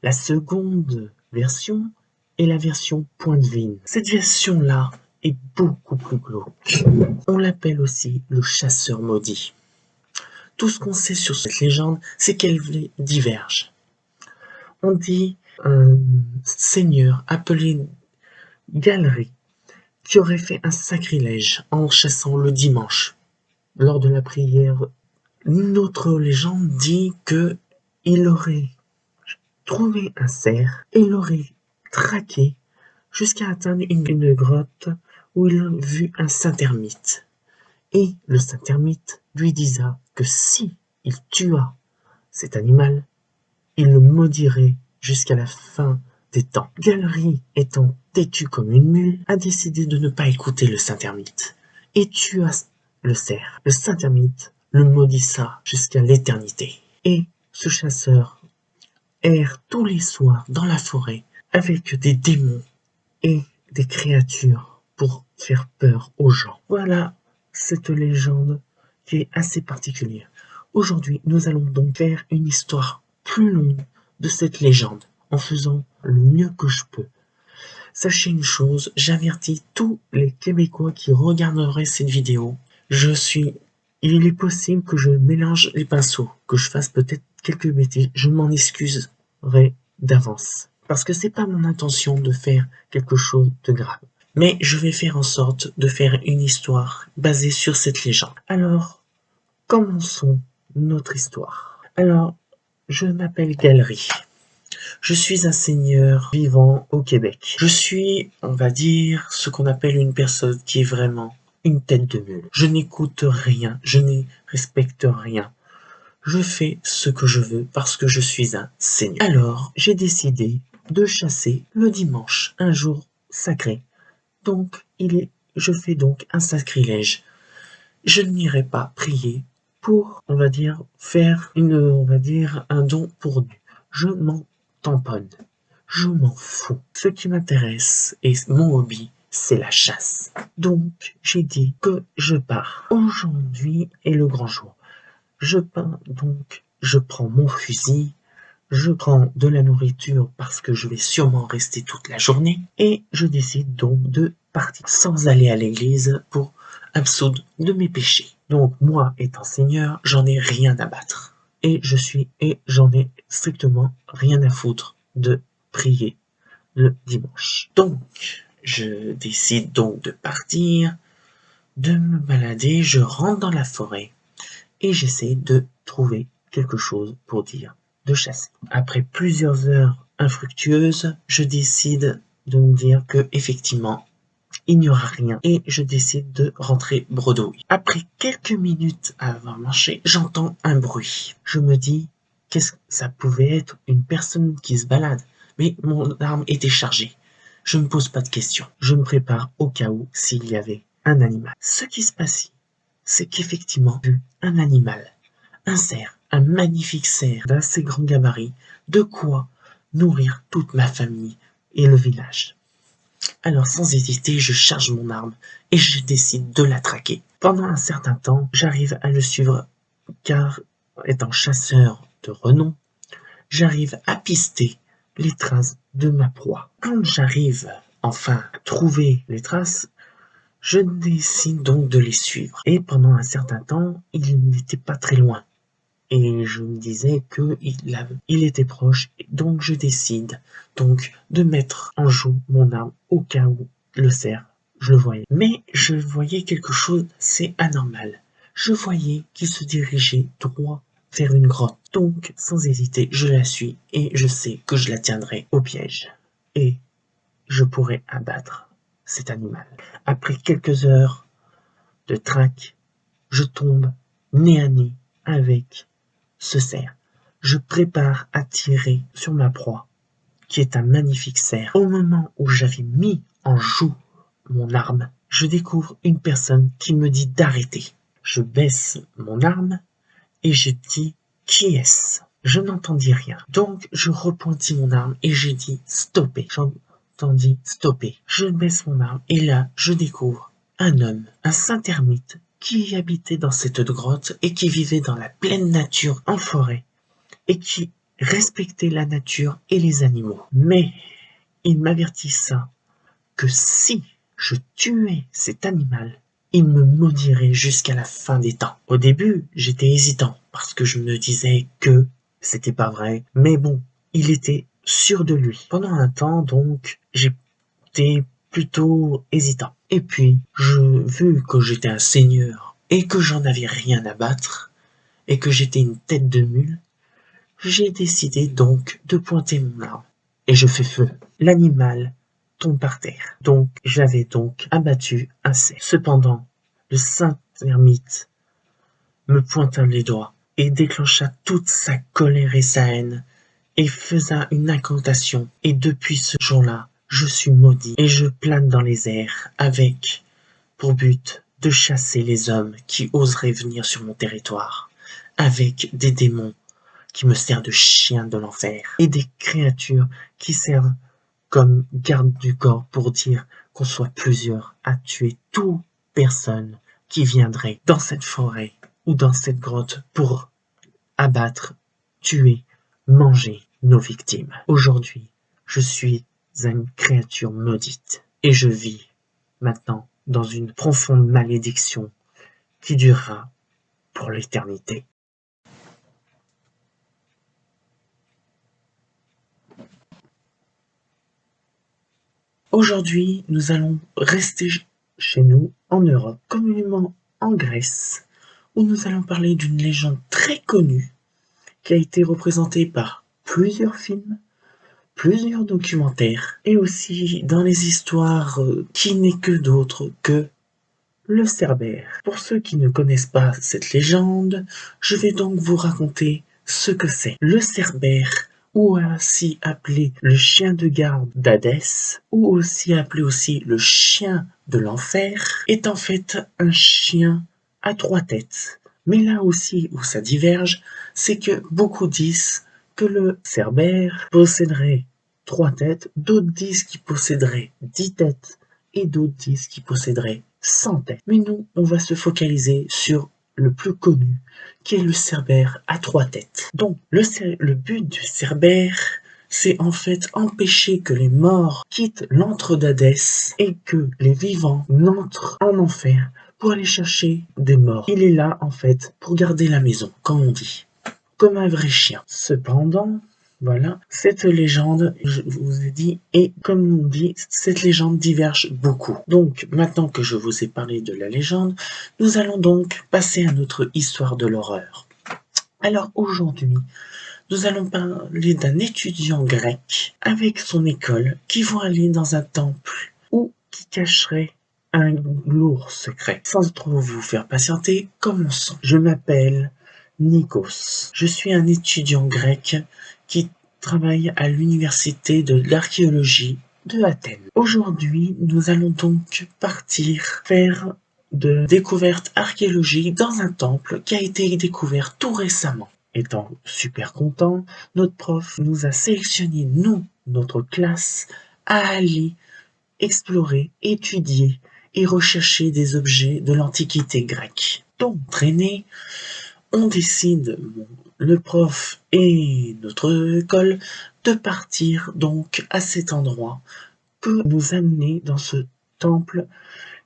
La seconde version est la version Pointe-Vigne. Cette version-là est beaucoup plus glauque. On l'appelle aussi le chasseur maudit. Tout ce qu'on sait sur cette légende, c'est qu'elle diverge. On dit un seigneur appelé Galerie qui aurait fait un sacrilège en chassant le dimanche lors de la prière. Une autre légende dit que il aurait trouvé un cerf et l'aurait traqué jusqu'à atteindre une grotte où il vit un saint-ermite. Et le saint-ermite lui disa que si il tua cet animal, il le maudirait jusqu'à la fin des temps. Galerie, étant têtu comme une mule, a décidé de ne pas écouter le saint-ermite et tua le cerf. Le saint-ermite le maudissa jusqu'à l'éternité. Et ce chasseur erre tous les soirs dans la forêt avec des démons et des créatures pour faire peur aux gens. Voilà cette légende qui est assez particulière. Aujourd'hui, nous allons donc faire une histoire plus longue de cette légende en faisant le mieux que je peux. Sachez une chose, j'avertis tous les Québécois qui regarderaient cette vidéo. Il est possible que je mélange les pinceaux, que je fasse peut-être quelques bêtises. Je m'en excuserai d'avance. Parce que c'est pas mon intention de faire quelque chose de grave. Mais je vais faire en sorte de faire une histoire basée sur cette légende. Alors, commençons notre histoire. Alors, je m'appelle Galerie. Je suis un seigneur vivant au Québec. Je suis, on va dire, ce qu'on appelle une personne qui est vraiment une tête de mule. Je n'écoute rien, je ne respecte rien. Je fais ce que je veux parce que je suis un seigneur. Alors, j'ai décidé de chasser le dimanche, un jour sacré. Donc, je fais donc un sacrilège. Je n'irai pas prier pour, on va dire, un don pour Dieu. Je m'en tamponne. Je m'en fous. Ce qui m'intéresse et mon hobby, c'est la chasse. Donc, j'ai dit que je pars. Aujourd'hui est le grand jour. Je pars donc, je prends mon fusil, je prends de la nourriture parce que je vais sûrement rester toute la journée et je décide donc de partir sans aller à l'église pour absoudre de mes péchés. Donc moi, étant seigneur, j'en ai rien à battre. Et j'en ai strictement rien à foutre de prier le dimanche. Donc, je décide donc de partir, de me balader, je rentre dans la forêt et j'essaie de trouver quelque chose pour dire de chasser. Après plusieurs heures infructueuses, je décide de me dire que effectivement il n'y aura rien et je décide de rentrer bredouille. Après quelques minutes à avoir marché, j'entends un bruit. Je me dis qu'est-ce que ça pouvait être, une personne qui se balade, mais mon arme était chargée. Je ne me pose pas de questions. Je me prépare au cas où s'il y avait un animal. Ce qui se passe, c'est qu'effectivement, j'ai vu un animal, un cerf, un magnifique cerf d'assez grand gabarit, de quoi nourrir toute ma famille et le village. Alors sans hésiter, je charge mon arme et je décide de la traquer. Pendant un certain temps, j'arrive à le suivre car, étant chasseur de renom, j'arrive à pister les traces de ma proie. Quand j'arrive enfin à trouver les traces, je décide donc de les suivre. Et pendant un certain temps, il n'était pas très loin. Et je me disais qu'il était proche, donc je décide donc de mettre en joue mon arme au cas où le cerf, je le voyais. Mais je voyais quelque chose d'assez anormal. Je voyais qu'il se dirigeait droit vers une grotte. Donc, sans hésiter, je la suis et je sais que je la tiendrai au piège. Et je pourrai abattre cet animal. Après quelques heures de traque, je tombe nez à nez avec ce cerf. Je prépare à tirer sur ma proie, qui est un magnifique cerf. Au moment où j'avais mis en joue mon arme, je découvre une personne qui me dit d'arrêter. Je baisse mon arme et je dis qui est-ce? Je n'entendis rien. Donc je repointis mon arme et j'ai dit stopper. J'entendis stopper. Je baisse mon arme et là je découvre un homme, un saint ermite qui habitait dans cette grotte et qui vivait dans la pleine nature en forêt et qui respectait la nature et les animaux. Mais il m'avertissa que si je tuais cet animal, il me maudirait jusqu'à la fin des temps. Au début, j'étais hésitant parce que je me disais que c'était pas vrai, mais bon, il était sûr de lui. Pendant un temps, donc, j'étais plutôt hésitant. Et puis, vu que j'étais un seigneur et que j'en avais rien à battre et que j'étais une tête de mule, j'ai décidé donc de pointer mon arme et je fais feu. L'animal tombe par terre. Donc j'avais donc abattu un cerf. Cependant, le saint ermite me pointa les doigts et déclencha toute sa colère et sa haine et faisa une incantation. Et depuis ce jour-là, je suis maudit et je plane dans les airs avec pour but de chasser les hommes qui oseraient venir sur mon territoire avec des démons qui me servent de chiens de l'enfer et des créatures qui servent comme garde du corps pour dire qu'on soit plusieurs à tuer toute personne qui viendrait dans cette forêt ou dans cette grotte pour abattre, tuer, manger nos victimes. Aujourd'hui, je suis une créature maudite et je vis maintenant dans une profonde malédiction qui durera pour l'éternité. Aujourd'hui, nous allons rester chez nous en Europe, communément en Grèce, où nous allons parler d'une légende très connue qui a été représenté par plusieurs films, plusieurs documentaires, et aussi dans les histoires qui n'est que d'autres que le Cerbère. Pour ceux qui ne connaissent pas cette légende, je vais donc vous raconter ce que c'est. Le Cerbère, ou aussi appelé le chien de garde d'Hadès, ou aussi appelé aussi le chien de l'enfer, est en fait un chien à 3 têtes. Mais là aussi où ça diverge, c'est que beaucoup disent que le Cerbère posséderait 3 têtes, d'autres disent qu'il posséderait 10 têtes, et d'autres disent qu'il posséderait 100 têtes. Mais nous, on va se focaliser sur le plus connu, qui est le Cerbère à 3 têtes. Donc, le but du Cerbère, c'est en fait empêcher que les morts quittent l'antre d'Hadès et que les vivants n'entrent en enfer pour aller chercher des morts. Il est là, en fait, pour garder la maison, comme on dit, comme un vrai chien. Cependant, voilà, cette légende, je vous ai dit, et comme on dit, cette légende diverge beaucoup. Donc, maintenant que je vous ai parlé de la légende, nous allons donc passer à notre histoire de l'horreur. Alors aujourd'hui, nous allons parler d'un étudiant grec avec son école qui vont aller dans un temple ou qui cacherait un lourd secret. Sans trop vous faire patienter, commençons. Je m'appelle Nikos. Je suis un étudiant grec qui travaille à l'université de l'archéologie de Athènes. Aujourd'hui, nous allons donc partir faire de découvertes archéologiques dans un temple qui a été découvert tout récemment. Étant super content, notre prof nous a sélectionné, nous, notre classe, à aller explorer, étudier et rechercher des objets de l'Antiquité grecque. Donc, traîner, on décide, le prof et notre école, de partir donc à cet endroit que nous amener dans ce temple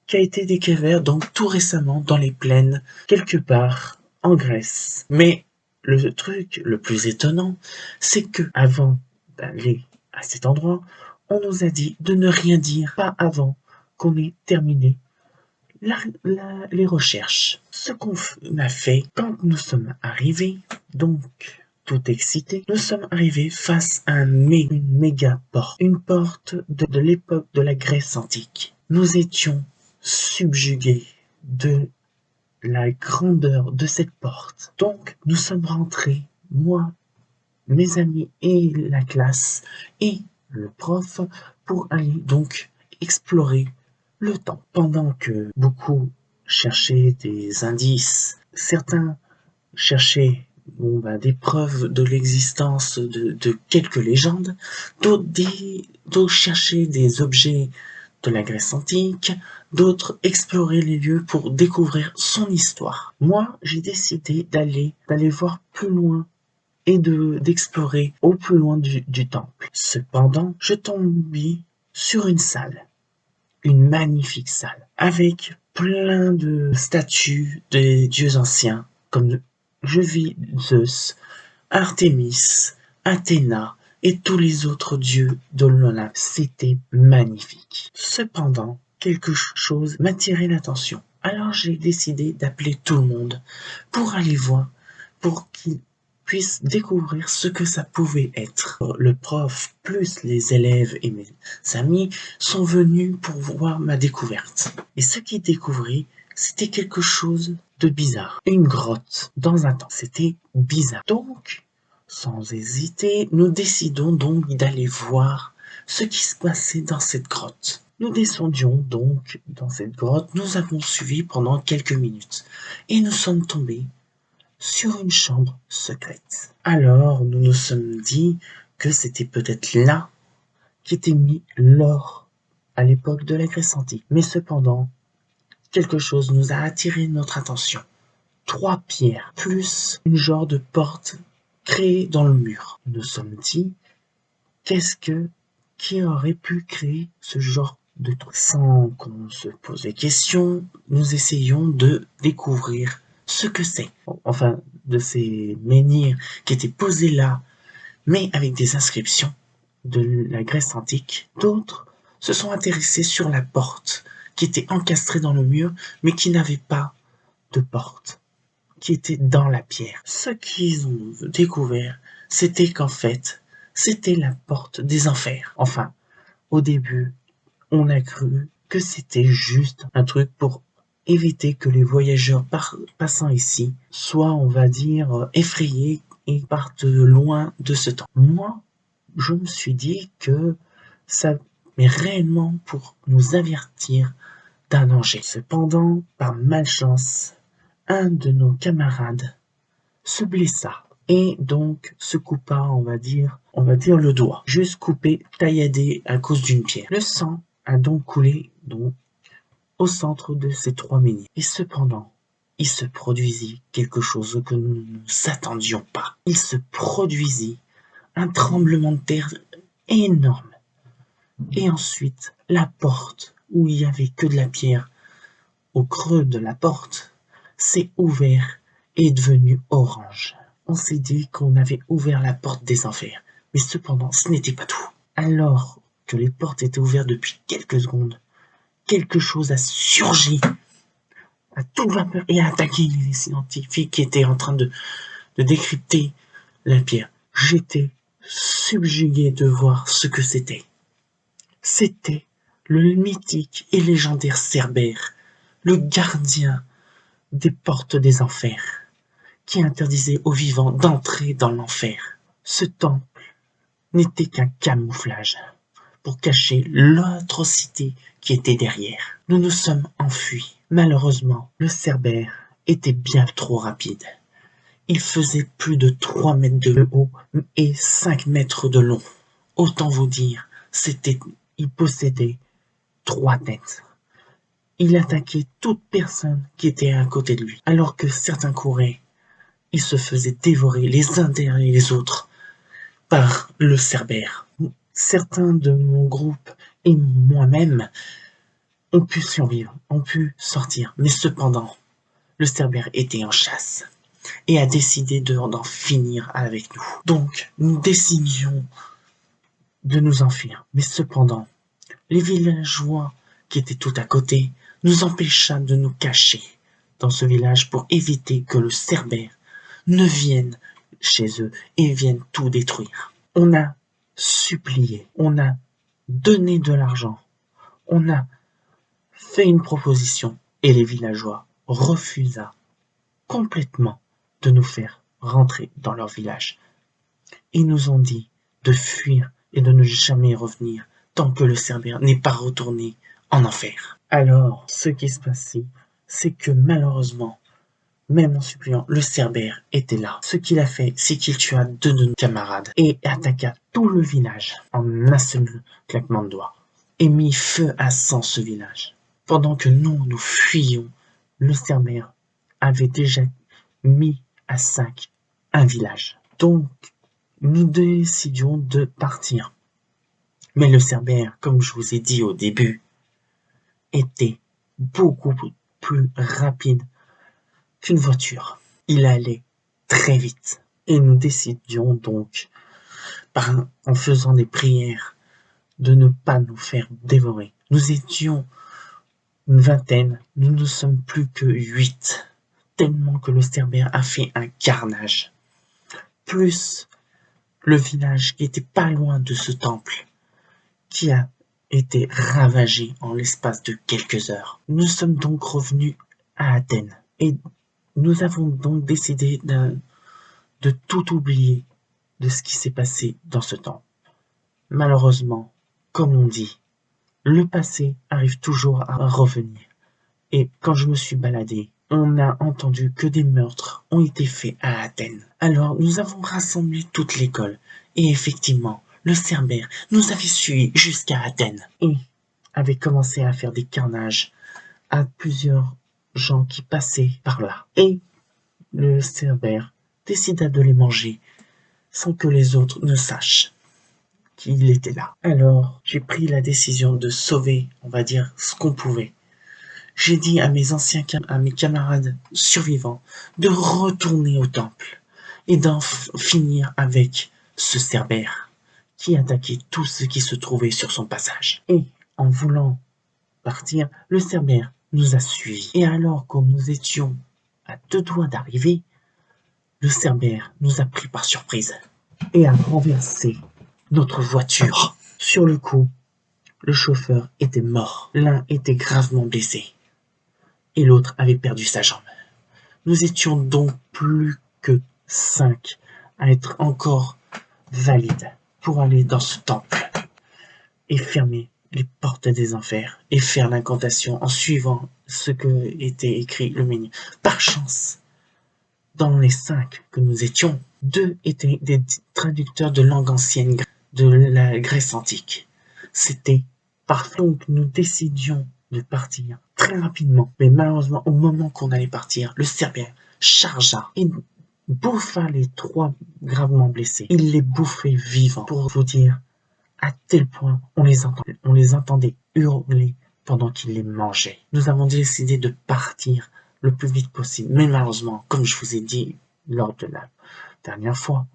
qui a été découvert donc tout récemment dans les plaines, quelque part en Grèce. Mais le truc le plus étonnant, c'est que avant d'aller à cet endroit, on nous a dit de ne rien dire, pas avant qu'on ait terminé les recherches. Ce qu'on a fait quand nous sommes arrivés, donc tout excités, nous sommes arrivés face à une méga porte, une porte de l'époque de la Grèce antique. Nous étions subjugués de la grandeur de cette porte. Donc nous sommes rentrés, moi, mes amis et la classe et le prof, pour aller donc explorer le temps. Pendant que beaucoup cherchaient des indices, certains cherchaient des preuves de l'existence de quelques légendes, d'autres cherchaient des objets de la Grèce antique, d'autres exploraient les lieux pour découvrir son histoire. Moi, j'ai décidé d'aller voir plus loin et d'explorer au plus loin du temple. Cependant, je tombais sur une salle, une magnifique salle, avec plein de statues des dieux anciens, comme je vis Zeus, Artémis, Athéna et tous les autres dieux de l'Olympe. C'était magnifique. Cependant, quelque chose m'attirait l'attention. Alors j'ai décidé d'appeler tout le monde pour aller voir, pour qu'ils puissent découvrir ce que ça pouvait être. Le prof plus les élèves et mes amis sont venus pour voir ma découverte. Et ce qu'ils découvrirent, c'était quelque chose de bizarre. Une grotte dans un temps. C'était bizarre. Donc, sans hésiter, nous décidons donc d'aller voir ce qui se passait dans cette grotte. Nous descendions donc dans cette grotte, nous avons suivi pendant quelques minutes et nous sommes tombés sur une chambre secrète. Alors nous nous sommes dit que c'était peut-être là qu'était mis l'or à l'époque de la Grèce antique. Mais cependant, quelque chose nous a attiré notre attention. 3 pierres, plus une genre de porte créée dans le mur. Nous nous sommes dit, qui aurait pu créer ce genre de truc? Sans qu'on se pose des questions, nous essayons de découvrir ce que c'est. Enfin, de ces menhirs qui étaient posés là, mais avec des inscriptions de la Grèce antique. D'autres se sont intéressés sur la porte qui était encastrée dans le mur, mais qui n'avait pas de porte. qui était dans la pierre. Ce qu'ils ont découvert, c'était qu'en fait, c'était la porte des enfers. Enfin, au début, on a cru que c'était juste un truc pour éviter que les voyageurs passant ici soient, on va dire, effrayés et partent loin de ce temps. Moi, je me suis dit que ça, mais réellement pour nous avertir d'un danger. Cependant, par malchance, un de nos camarades se blessa et donc se coupa, on va dire le doigt, juste coupé, tailladé à cause d'une pierre. Le sang a donc coulé au centre de ces 3 miniers. Et cependant, il se produisit quelque chose que nous ne nous attendions pas. Il se produisit un tremblement de terre énorme. Et ensuite, la porte, où il n'y avait que de la pierre, au creux de la porte, s'est ouverte et est devenue orange. On s'est dit qu'on avait ouvert la porte des enfers, mais cependant, ce n'était pas tout. Alors que les portes étaient ouvertes depuis quelques secondes, quelque chose a surgi à toute vapeur et a attaqué les scientifiques qui étaient en train de décrypter la pierre. J'étais subjugué de voir ce que c'était. C'était le mythique et légendaire Cerbère, le gardien des portes des enfers, qui interdisait aux vivants d'entrer dans l'enfer. Ce temple n'était qu'un camouflage pour cacher l'atrocité qui était derrière. Nous nous sommes enfuis. Malheureusement, le Cerbère était bien trop rapide. Il faisait plus de 3 mètres de haut et 5 mètres de long. Autant vous dire, il possédait 3 têtes. Il attaquait toute personne qui était à côté de lui. Alors que certains couraient, ils se faisaient dévorer les uns derrière les autres par le Cerbère. Certains de mon groupe et moi-même ont pu survivre, ont pu sortir, mais cependant, le Cerbère était en chasse et a décidé d'en finir avec nous. Donc, nous décidions de nous enfuir, mais cependant, les villageois qui étaient tout à côté nous empêcha de nous cacher dans ce village pour éviter que le Cerbère ne vienne chez eux et vienne tout détruire. On a supplié, on a donné de l'argent, on a fait une proposition et les villageois refusa complètement de nous faire rentrer dans leur village. Ils nous ont dit de fuir et de ne jamais revenir tant que le Cerbère n'est pas retourné en enfer. Alors, ce qui se passait, c'est que malheureusement, même en suppliant, le Cerbère était là. Ce qu'il a fait, c'est qu'il tua 2 de nos camarades et attaqua tout le village en un seul claquement de doigts et mit feu à sang ce village. Pendant que nous fuyions, le Cerbère avait déjà mis à sac un village. Donc, nous décidions de partir. Mais le Cerbère, comme je vous ai dit au début, était beaucoup plus rapide qu'une voiture. Il allait très vite. Et nous décidions donc, en faisant des prières, de ne pas nous faire dévorer. Nous étions une vingtaine, nous ne sommes plus que 8, tellement que le Cerbère a fait un carnage. Plus le village qui était pas loin de ce temple, qui a été ravagé en l'espace de quelques heures. Nous sommes donc revenus à Athènes et nous avons donc décidé de tout oublier de ce qui s'est passé dans ce temps. Malheureusement, comme on dit, le passé arrive toujours à revenir. Et quand je me suis baladé, on a entendu que des meurtres ont été faits à Athènes. Alors nous avons rassemblé toute l'école et effectivement, le Cerbère nous avait suivis jusqu'à Athènes et avait commencé à faire des carnages à plusieurs gens qui passaient par là. Et le Cerbère décida de les manger sans que les autres ne sachent qu'il était là. Alors, j'ai pris la décision de sauver, on va dire, ce qu'on pouvait. J'ai dit à mes camarades survivants de retourner au temple et d'en finir avec ce Cerbère qui attaquait tout ce qui se trouvait sur son passage. Et en voulant partir, le Cerbère nous a suivis. Et alors que nous étions à 2 doigts d'arriver, le Cerbère nous a pris par surprise et a renversé notre voiture. Sur le coup, le chauffeur était mort. L'un était gravement blessé et l'autre avait perdu sa jambe. Nous étions donc plus que 5 à être encore valides pour aller dans ce temple et fermer les portes des enfers et faire l'incantation en suivant ce que était écrit le menu. Par chance, dans les 5 que nous étions, 2 étaient des traducteurs de langue ancienne de la Grèce antique. C'était parfait. Donc nous décidions de partir très rapidement. Mais malheureusement, au moment qu'on allait partir, le Cerbère chargea et bouffa les 3 gravement blessés. Il les bouffait vivants. Pour vous dire à tel point on les entendait hurler pendant qu'ils les mangeaient. Nous avons décidé de partir le plus vite possible. Mais malheureusement, comme je vous ai dit lors de la dernière fois,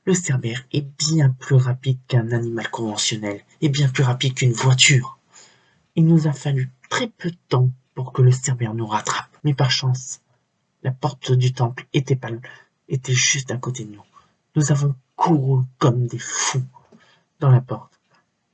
le Cerbère est bien plus rapide qu'un animal conventionnel et bien plus rapide qu'une voiture. Il nous a fallu très peu de temps pour que le Cerbère nous rattrape. Mais par chance, la porte du temple était juste à côté de nous. Nous avons couru comme des fous dans la porte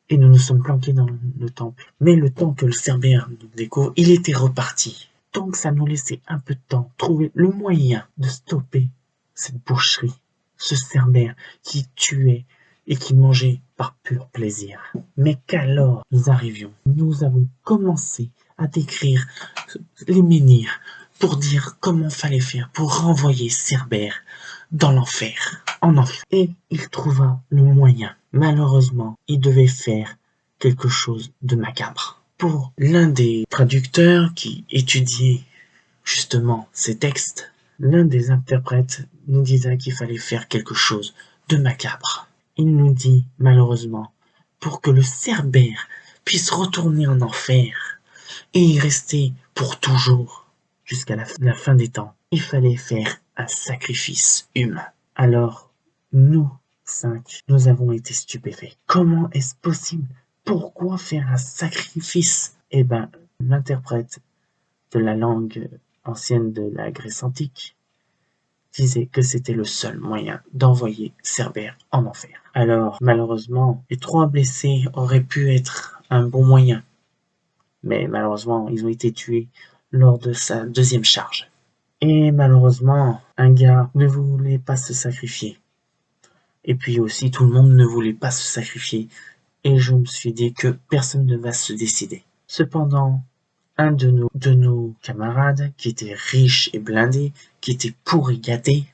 et nous nous sommes planqués dans le temple. Mais le temps que le Cerbère nous découvre, il était reparti. Donc ça nous laissait un peu de temps trouver le moyen de stopper cette boucherie, ce Cerbère qui tuait et qui mangeait par pur plaisir. Mais qu'alors nous arrivions, nous avons commencé à décrire les menhirs pour dire comment fallait faire pour renvoyer Cerbère dans l'enfer, en enfer. Et il trouva le moyen. Malheureusement, il devait faire quelque chose de macabre. Pour l'un des traducteurs qui étudiait justement ces textes, l'un des interprètes nous disait qu'il fallait faire quelque chose de macabre. Il nous dit, malheureusement, pour que le Cerbère puisse retourner en enfer et y rester pour toujours jusqu'à la fin des temps, il fallait faire un sacrifice humain. Alors, nous 5, nous avons été stupéfaits. Comment est-ce possible? Pourquoi faire un sacrifice? Eh ben, l'interprète de la langue ancienne de la Grèce antique disait que c'était le seul moyen d'envoyer Cerbère en enfer. Alors, malheureusement, les 3 blessés auraient pu être un bon moyen. Mais malheureusement, ils ont été tués lors de sa 2e charge. Et malheureusement, un gars ne voulait pas se sacrifier. Et puis aussi, tout le monde ne voulait pas se sacrifier. Et je me suis dit que personne ne va se décider. Cependant, un de nos camarades, qui était riche et blindé, qui était pourri gâté,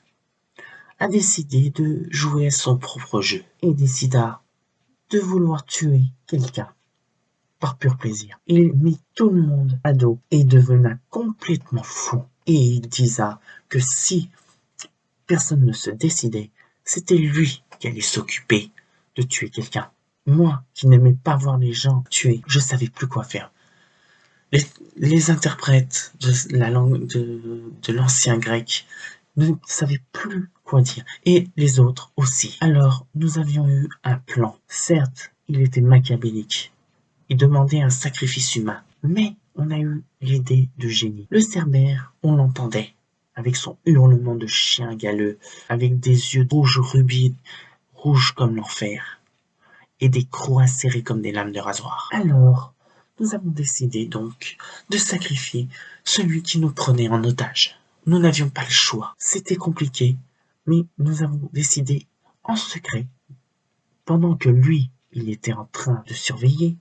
a décidé de jouer à son propre jeu et décida de vouloir tuer quelqu'un par pur plaisir. Il mit tout le monde à dos et devena complètement fou. Et il disa que si personne ne se décidait, c'était lui qui allait s'occuper de tuer quelqu'un. Moi, qui n'aimais pas voir les gens tués, je savais plus quoi faire. Les interprètes de la langue de l'ancien grec ne savaient plus quoi dire, et les autres aussi. Alors, nous avions eu un plan. Certes, il était machiavélique. Il demandait un sacrifice humain, mais on a eu l'idée de génie. Le Cerbère, on l'entendait, avec son hurlement de chien galeux, avec des yeux rouges rubis, rouges comme l'enfer, et des crocs serrés comme des lames de rasoir. Alors, nous avons décidé donc de sacrifier celui qui nous prenait en otage. Nous n'avions pas le choix. C'était compliqué, mais nous avons décidé en secret, pendant que lui, il était en train de surveiller,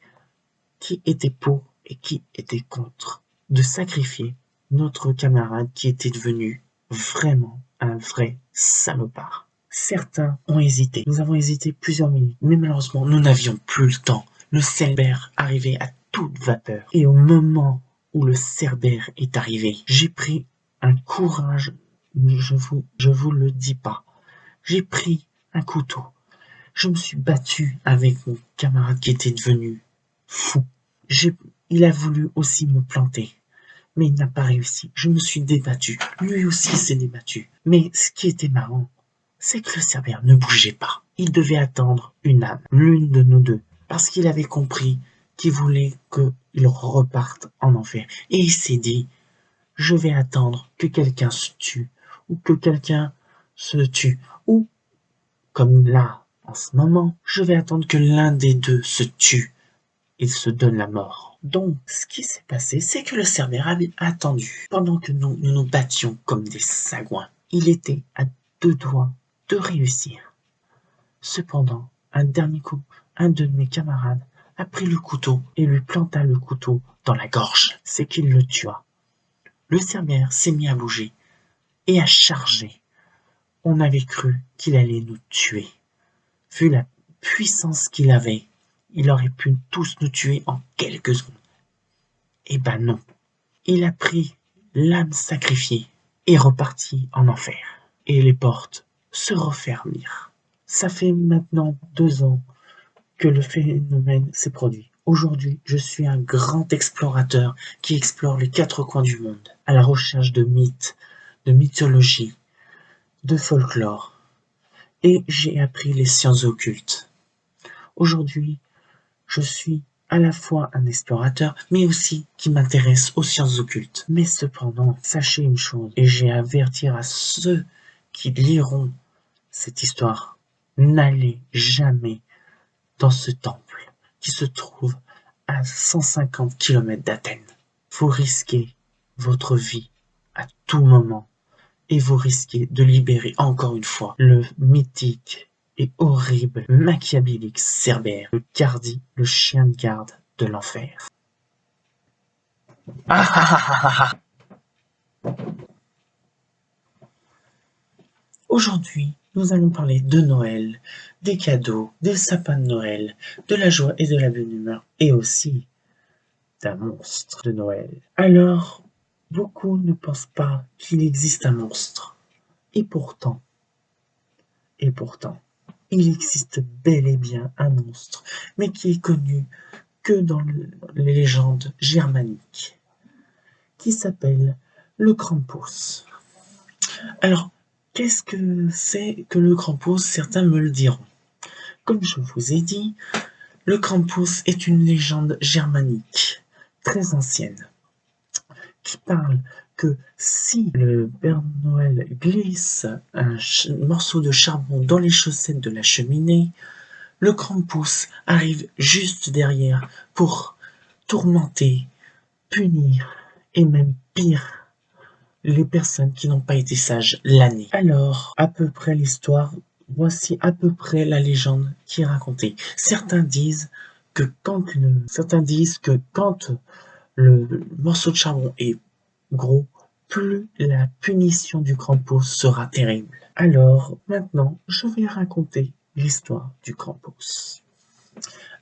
qui était pour et qui était contre, de sacrifier notre camarade qui était devenu vraiment un vrai salopard. Certains ont hésité. Nous avons hésité plusieurs minutes, mais malheureusement, nous n'avions plus le temps. Le Cerbère arrivait à toute vapeur. Et au moment où le Cerbère est arrivé, j'ai pris un courage, je vous le dis pas. J'ai pris un couteau. Je me suis battu avec mon camarade qui était devenu fou. Il a voulu aussi me planter, mais il n'a pas réussi. Je me suis débattu. Lui aussi s'est débattu. Mais ce qui était marrant, c'est que le Cerbère ne bougeait pas. Il devait attendre une âme, l'une de nous deux, parce qu'il avait compris qu'il voulait qu'il reparte en enfer. Et il s'est dit, je vais attendre que quelqu'un se tue, ou que quelqu'un se tue, ou, comme là, en ce moment, je vais attendre que l'un des deux se tue et se donne la mort. Donc, ce qui s'est passé, c'est que le Cerbère avait attendu, pendant que nous battions comme des sagouins. Il était à 2 doigts de réussir. Cependant, un dernier coup, un de mes camarades a pris le couteau et lui planta le couteau dans la gorge. C'est qu'il le tua. Le Cerbère s'est mis à bouger et à charger. On avait cru qu'il allait nous tuer. Vu la puissance qu'il avait, il aurait pu tous nous tuer en quelques secondes. Eh ben non. Il a pris l'âme sacrifiée et reparti en enfer. Et les portes se refermirent. Ça fait maintenant 2 ans que le phénomène s'est produit. Aujourd'hui, je suis un grand explorateur qui explore les 4 coins du monde, à la recherche de mythes, de mythologie, de folklore, et j'ai appris les sciences occultes. Aujourd'hui, je suis à la fois un explorateur, mais aussi qui m'intéresse aux sciences occultes. Mais cependant, sachez une chose, et j'ai à avertir à ceux qui liront cette histoire, n'allez jamais dans ce temple qui se trouve à 150 km d'Athènes. Vous risquez votre vie à tout moment et vous risquez de libérer encore une fois le mythique et horrible machiavélique Cerbère, le chien de garde de l'enfer. Aujourd'hui, nous allons parler de Noël, des cadeaux, des sapins de Noël, de la joie et de la bonne humeur, et aussi d'un monstre de Noël. Alors, beaucoup ne pensent pas qu'il existe un monstre. Et pourtant, il existe bel et bien un monstre, mais qui est connu que dans les légendes germaniques, qui s'appelle le Krampus. Alors, qu'est-ce que c'est que le Krampus? Certains me le diront. Comme je vous ai dit, le Krampus est une légende germanique très ancienne qui parle que si le Père Noël glisse un morceau de charbon dans les chaussettes de la cheminée, le Krampus arrive juste derrière pour tourmenter, punir et même pire les personnes qui n'ont pas été sages l'année. Alors, à peu près l'histoire, voici à peu près la légende qui est racontée. Certains disent que quand le morceau de charbon est gros, plus la punition du Krampus sera terrible. Alors, maintenant, je vais raconter l'histoire du Krampus.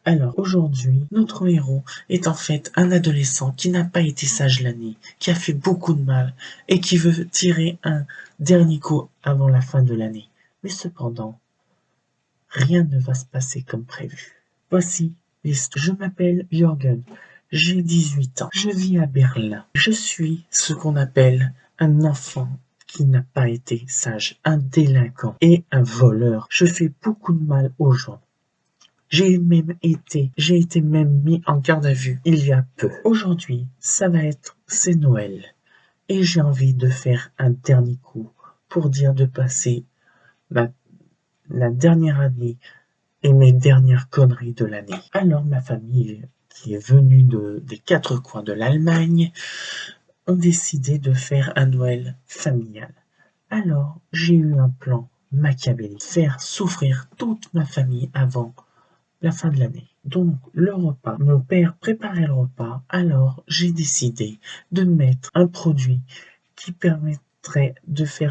Alors, aujourd'hui, notre héros est en fait un adolescent qui n'a pas été sage l'année, qui a fait beaucoup de mal et qui veut tirer un dernier coup avant la fin de l'année. Mais cependant, rien ne va se passer comme prévu. Voici l'histoire. Je m'appelle Jürgen, j'ai 18 ans, je vis à Berlin. Je suis ce qu'on appelle un enfant qui n'a pas été sage, un délinquant et un voleur. Je fais beaucoup de mal aux gens. J'ai été même mis en garde à vue il y a peu. Aujourd'hui, c'est Noël. Et j'ai envie de faire un dernier coup pour dire de passer la dernière année et mes dernières conneries de l'année. Alors ma famille, qui est venue des 4 coins de l'Allemagne, ont décidé de faire un Noël familial. Alors j'ai eu un plan machiavélique, faire souffrir toute ma famille avant la fin de l'année. Donc le repas, mon père préparait le repas, alors j'ai décidé de mettre un produit qui permettrait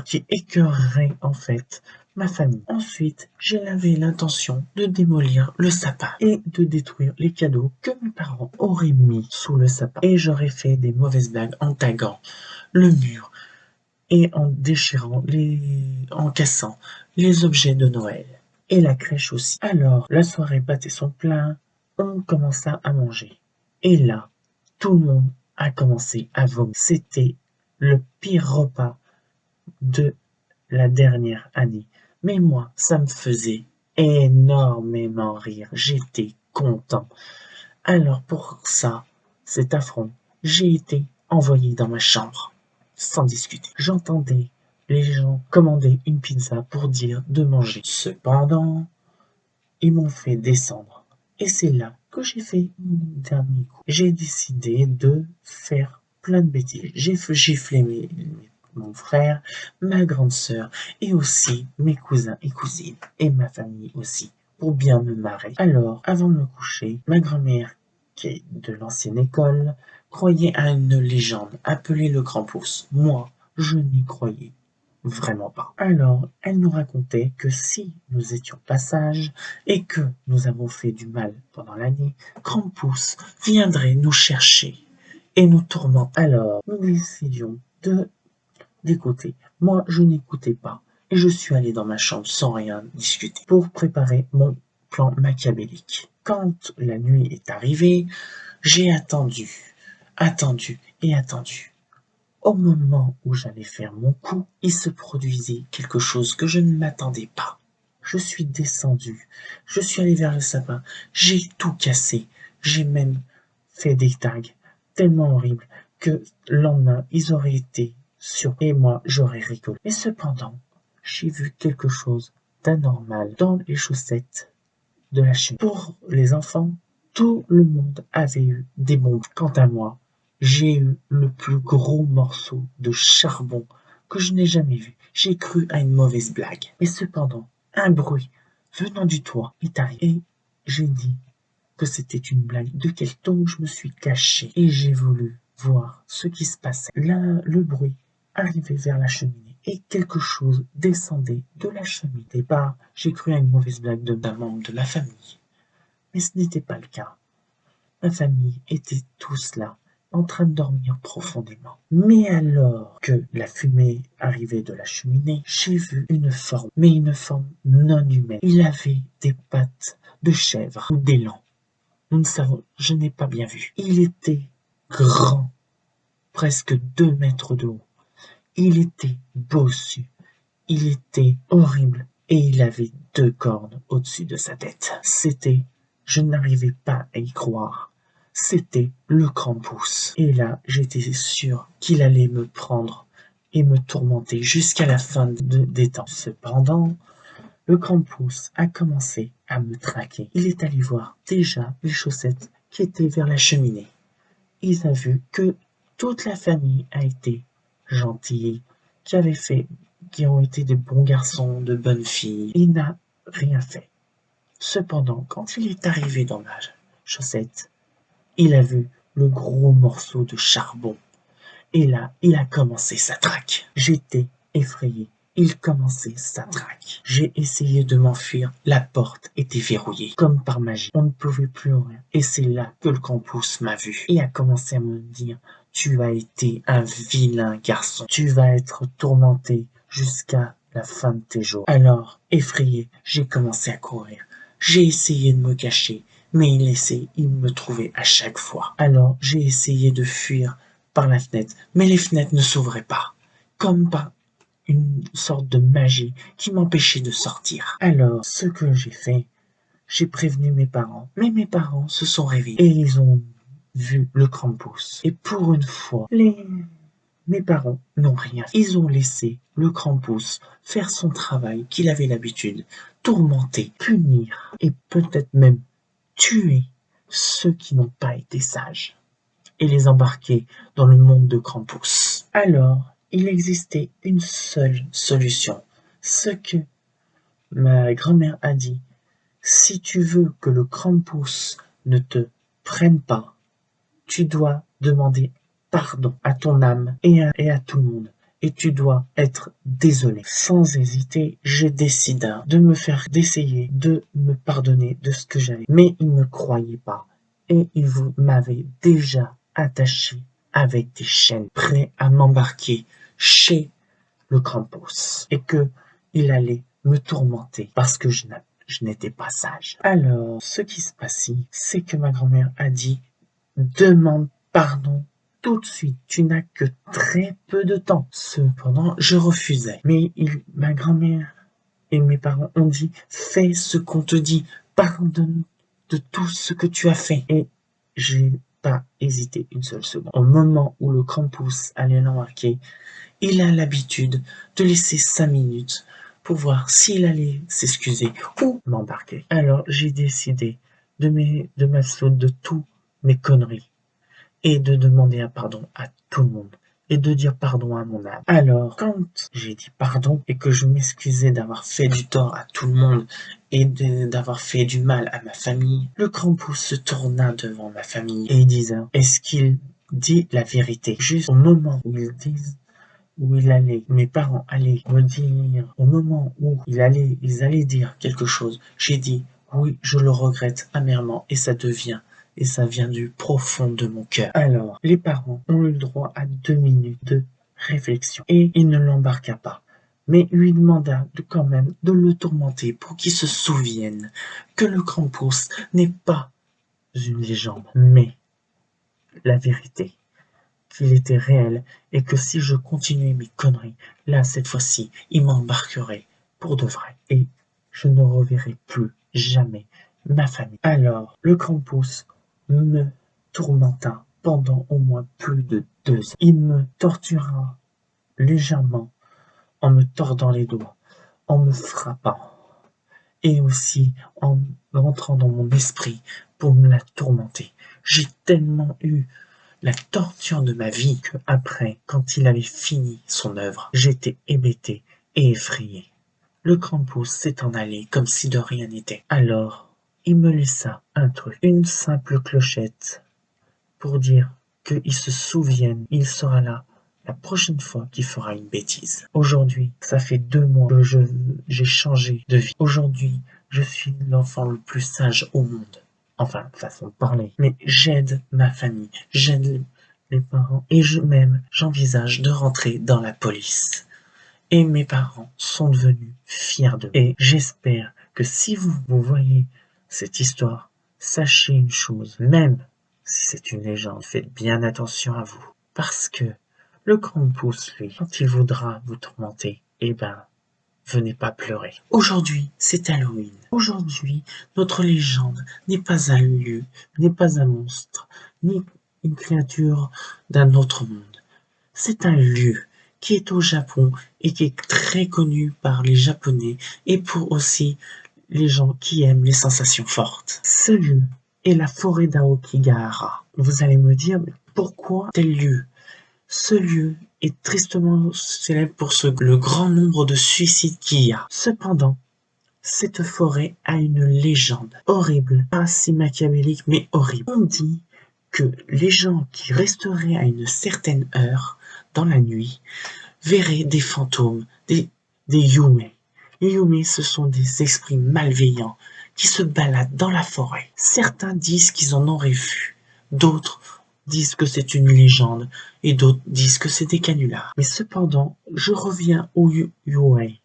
qui écœurerait en fait ma famille. Ensuite, j'avais l'intention de démolir le sapin et de détruire les cadeaux que mes parents auraient mis sous le sapin. Et j'aurais fait des mauvaises blagues en taguant le mur et en cassant les objets de Noël. Et la crèche aussi. Alors, la soirée battait son plein, on commença à manger. Et là, tout le monde a commencé à vomir. C'était le pire repas de la dernière année. Mais moi, ça me faisait énormément rire. J'étais content. Alors pour ça, cet affront, j'ai été envoyé dans ma chambre. sans discuter. J'entendais les gens commander une pizza pour dire de manger. Cependant, ils m'ont fait descendre. Et c'est là que j'ai fait mon dernier coup. J'ai décidé de faire plein de bêtises. J'ai giflé mon frère, ma grande sœur et aussi mes cousins et cousines et ma famille aussi pour bien me marrer. Alors, avant de me coucher, ma grand-mère, qui est de l'ancienne école, croyait à une légende appelée le grand pouce. Moi, je n'y croyais vraiment pas. Alors, elle nous racontait que si nous étions pas sages et que nous avons fait du mal pendant l'année, Krampus viendrait nous chercher et nous tourmenter. Alors, nous décidions d'écouter. Moi, je n'écoutais pas et je suis allé dans ma chambre sans rien discuter pour préparer mon plan machiavélique. Quand la nuit est arrivée, j'ai attendu et attendu. Au moment où j'allais faire mon coup, il se produisit quelque chose que je ne m'attendais pas. Je suis descendu, je suis allé vers le sapin, j'ai tout cassé, j'ai même fait des tags tellement horribles que le lendemain ils auraient été surpris et moi j'aurais rigolé. Mais cependant, j'ai vu quelque chose d'anormal dans les chaussettes de la cheminée. Pour les enfants, tout le monde avait eu des bonbons. Quant à moi, j'ai eu le plus gros morceau de charbon que je n'ai jamais vu. J'ai cru à une mauvaise blague. Mais cependant, un bruit venant du toit est arrivé et j'ai dit que c'était une blague. De quel ton je me suis caché et j'ai voulu voir ce qui se passait. Là, le bruit arrivait vers la cheminée et quelque chose descendait de la cheminée. Au départ, j'ai cru à une mauvaise blague d'un membre de ma famille. Mais ce n'était pas le cas. Ma famille était tous là, en train de dormir profondément. Mais alors que la fumée arrivait de la cheminée, j'ai vu une forme, mais une forme non humaine. Il avait des pattes de chèvre ou d'élan. Nous ne savons, je n'ai pas bien vu. Il était grand, presque 2 mètres de haut. Il était bossu. Il était horrible et il avait 2 cornes au-dessus de sa tête. Je n'arrivais pas à y croire. C'était le Krampus. Et là, j'étais sûr qu'il allait me prendre et me tourmenter jusqu'à la fin des temps. Cependant, le Krampus a commencé à me traquer. Il est allé voir déjà les chaussettes qui étaient vers la cheminée. Il a vu que toute la famille a été gentille, qui ont été des bons garçons, de bonnes filles. Il n'a rien fait. Cependant, quand il est arrivé dans ma chaussette, il a vu le gros morceau de charbon. Et là, il a commencé sa traque. J'étais effrayé. Il commençait sa traque. J'ai essayé de m'enfuir. La porte était verrouillée. Comme par magie. On ne pouvait plus ouvrir. Et c'est là que le Krampus m'a vu. Et a commencé à me dire, tu as été un vilain garçon. Tu vas être tourmenté jusqu'à la fin de tes jours. Alors, effrayé, j'ai commencé à courir. J'ai essayé de me cacher. Mais il me trouvait à chaque fois. Alors, j'ai essayé de fuir par la fenêtre, mais les fenêtres ne s'ouvraient pas, comme par une sorte de magie qui m'empêchait de sortir. Alors, ce que j'ai fait, j'ai prévenu mes parents, mais mes parents se sont réveillés et ils ont vu le Krampus. Et pour une fois, mes parents n'ont rien fait. Ils ont laissé le Krampus faire son travail qu'il avait l'habitude, tourmenter, punir et peut-être même tuer ceux qui n'ont pas été sages et les embarquer dans le monde de Krampus. Alors, il existait une seule solution, ce que ma grand-mère a dit. Si tu veux que le Krampus ne te prenne pas, tu dois demander pardon à ton âme et à tout le monde. Et tu dois être désolé. Sans hésiter, j'ai décidé d'essayer de me pardonner de ce que j'avais. Mais il ne croyait pas. Et il m'avait déjà attaché avec des chaînes, prêt à m'embarquer chez le Krampus. Et que il allait me tourmenter parce que je n'étais pas sage. Alors, ce qui se passe, c'est que ma grand-mère a dit « Demande pardon tout de suite, tu n'as que très peu de temps. » Cependant, je refusais. Mais ma grand-mère et mes parents ont dit « Fais ce qu'on te dit, pardonne de tout ce que tu as fait. » Et j'ai pas hésité une seule seconde. Au moment où le Krampus allait l'embarquer, il a l'habitude de laisser 5 minutes pour voir s'il allait s'excuser ou m'embarquer. Alors j'ai décidé de m'absoudre de toutes mes conneries et de demander un pardon à tout le monde et de dire pardon à mon âme. Alors, quand j'ai dit pardon et que je m'excusais d'avoir fait du tort à tout le monde et d'avoir fait du mal à ma famille, le Krampus se tourna devant ma famille et il disait, est-ce qu'il dit la vérité? Juste au moment où ils disent où il allait, mes parents allaient me dire, au moment où ils allaient dire quelque chose, j'ai dit, oui, je le regrette amèrement et ça vient du profond de mon cœur. Alors, les parents ont eu le droit à 2 minutes de réflexion et il ne l'embarqua pas. Mais lui demanda quand même de le tourmenter pour qu'il se souvienne que le Krampus n'est pas une légende, mais la vérité, qu'il était réel et que si je continuais mes conneries, là, cette fois-ci, il m'embarquerait pour de vrai et je ne reverrai plus jamais ma famille. Alors, le Krampus me tourmenta pendant au moins plus de 2 ans. Il me tortura légèrement en me tordant les doigts, en me frappant et aussi en rentrant dans mon esprit pour me la tourmenter. J'ai tellement eu la torture de ma vie que après, quand il avait fini son œuvre, j'étais hébété et effrayé. Le Krampus s'est en allé comme si de rien n'était. Alors, il me laissa un truc, une simple clochette, pour dire qu'il se souvienne, il sera là la prochaine fois qu'il fera une bêtise. Aujourd'hui, ça fait 2 mois que j'ai changé de vie. Aujourd'hui, je suis l'enfant le plus sage au monde. Enfin, façon de parler. Mais j'aide ma famille, j'aide les parents et j'envisage de rentrer dans la police. Et mes parents sont devenus fiers d'eux. Et j'espère que si vous voyez cette histoire, sachez une chose, même si c'est une légende, faites bien attention à vous. Parce que le Krampus, lui, quand il voudra vous tourmenter, eh ben, venez pas pleurer. Aujourd'hui, c'est Halloween. Aujourd'hui, notre légende n'est pas un lieu, n'est pas un monstre, ni une créature d'un autre monde. C'est un lieu qui est au Japon et qui est très connu par les Japonais et pour aussi les gens qui aiment les sensations fortes. Ce lieu est la forêt d'Aokigahara. Vous allez me dire, mais pourquoi tel lieu? Ce lieu est tristement célèbre pour le grand nombre de suicides qu'il y a. Cependant, cette forêt a une légende horrible, pas si machiavélique, mais horrible. On dit que les gens qui resteraient à une certaine heure dans la nuit verraient des fantômes, des yume. Les yume, ce sont des esprits malveillants qui se baladent dans la forêt. Certains disent qu'ils en auraient vu, d'autres disent que c'est une légende et d'autres disent que c'est des canulars. Mais cependant, je reviens aux yurei.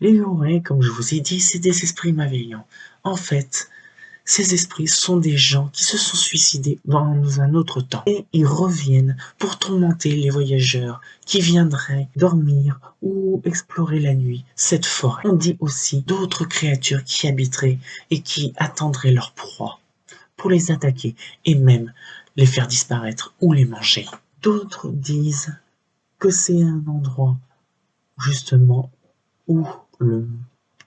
Les yurei, comme je vous ai dit, c'est des esprits malveillants. En fait, ces esprits sont des gens qui se sont suicidés dans un autre temps et ils reviennent pour tourmenter les voyageurs qui viendraient dormir ou explorer la nuit cette forêt. On dit aussi d'autres créatures qui habiteraient et qui attendraient leur proie pour les attaquer et même les faire disparaître ou les manger. D'autres disent que c'est un endroit justement où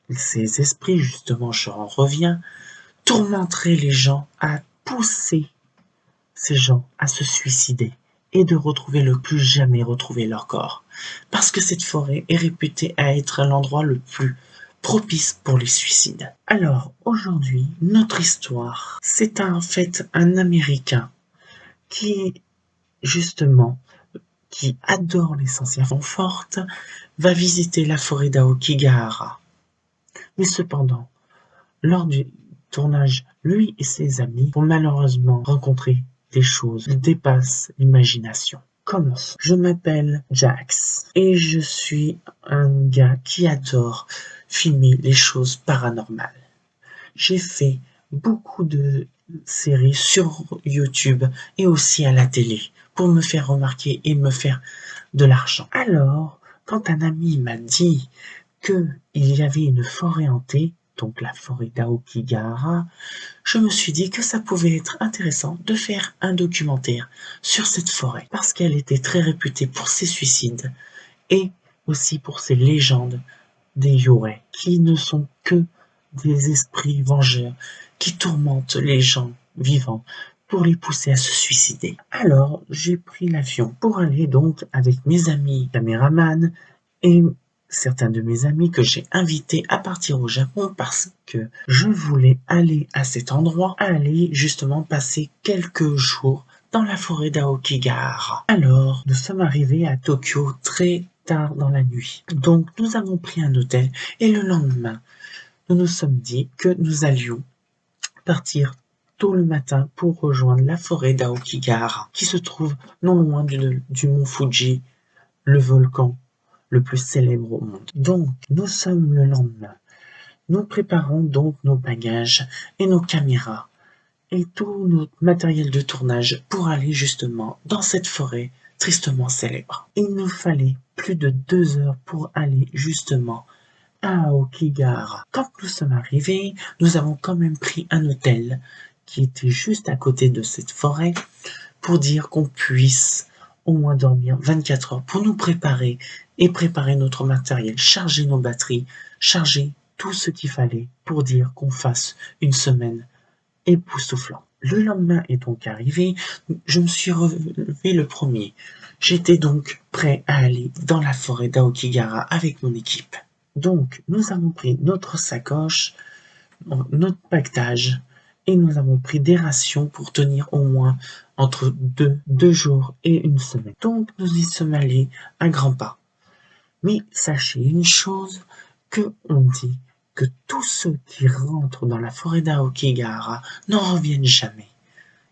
ces esprits, justement, je en reviens, tourmenteraient les gens à pousser ces gens à se suicider et de plus jamais retrouver leur corps. Parce que cette forêt est réputée à être l'endroit le plus propice pour les suicides. Alors, aujourd'hui, notre histoire, c'est en fait un Américain qui, justement, qui adore les sensations fortes, va visiter la forêt d'Aokigahara. Mais cependant, lors du tournage, lui et ses amis vont malheureusement rencontrer des choses qui dépassent l'imagination. Commence. Je m'appelle Jax et je suis un gars qui adore filmer les choses paranormales. J'ai fait beaucoup de séries sur YouTube et aussi à la télé pour me faire remarquer et me faire de l'argent. Alors, quand un ami m'a dit qu'il y avait une forêt hantée, donc la forêt d'Aokigahara, je me suis dit que ça pouvait être intéressant de faire un documentaire sur cette forêt, parce qu'elle était très réputée pour ses suicides et aussi pour ses légendes des Yurei, qui ne sont que des esprits vengeurs qui tourmentent les gens vivants pour les pousser à se suicider. Alors, j'ai pris l'avion pour aller donc avec mes amis caméramans et certains de mes amis que j'ai invités à partir au Japon parce que je voulais aller à cet endroit, aller justement passer quelques jours dans la forêt d'Aokigahara. Alors, nous sommes arrivés à Tokyo très tard dans la nuit. Donc, nous avons pris un hôtel et le lendemain, nous nous sommes dit que nous allions partir tôt le matin pour rejoindre la forêt d'Aokigahara, qui se trouve non loin du mont Fuji, le volcan le plus célèbre au monde. Donc, nous sommes le lendemain. Nous préparons donc nos bagages et nos caméras et tout notre matériel de tournage pour aller justement dans cette forêt tristement célèbre. Il nous fallait plus de 2 heures pour aller justement à Aokigahara. Quand nous sommes arrivés, nous avons quand même pris un hôtel qui était juste à côté de cette forêt pour dire qu'on puisse au moins dormir 24 heures pour nous préparer et préparer notre matériel, charger nos batteries, charger tout ce qu'il fallait pour dire qu'on fasse une semaine époustouflante. Le lendemain est donc arrivé, je me suis relevé le premier. J'étais donc prêt à aller dans la forêt d'Aokigahara avec mon équipe. Donc, nous avons pris notre sacoche, notre pactage, et nous avons pris des rations pour tenir au moins entre 2 jours et une semaine. Donc, nous y sommes allés à grands pas. Mais sachez une chose, que on dit que tous ceux qui rentrent dans la forêt d'Aokigahara n'en reviennent jamais.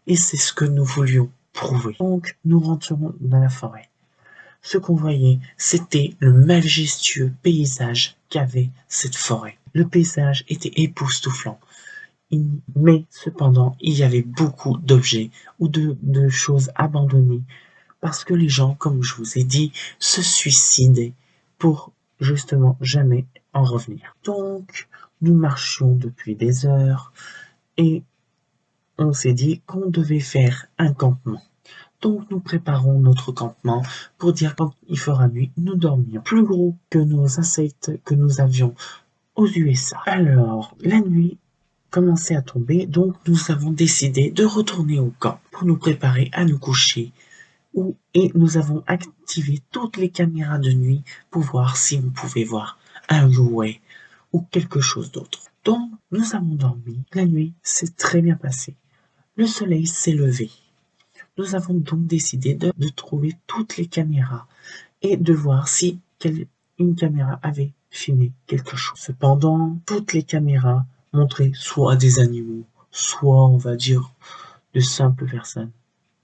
Et c'est ce que nous voulions prouver. Donc, nous rentrons dans la forêt. Ce qu'on voyait, c'était le majestueux paysage qu'avait cette forêt. Le paysage était époustouflant. Mais cependant, il y avait beaucoup d'objets ou de choses abandonnées parce que les gens, comme je vous ai dit, se suicidaient pour justement jamais en revenir. Donc, nous marchions depuis des heures et on s'est dit qu'on devait faire un campement. Donc nous préparons notre campement pour dire quand il fera nuit, nous dormions. Plus gros que nos insectes que nous avions aux USA. Alors, la nuit commençait à tomber, donc nous avons décidé de retourner au camp pour nous préparer à nous coucher. Et nous avons activé toutes les caméras de nuit pour voir si on pouvait voir un Yurei ou quelque chose d'autre. Donc, nous avons dormi. La nuit s'est très bien passée. Le soleil s'est levé. Nous avons donc décidé de trouver toutes les caméras et de voir si une caméra avait filmé quelque chose. Cependant, toutes les caméras montraient soit des animaux, soit, on va dire, de simples personnes.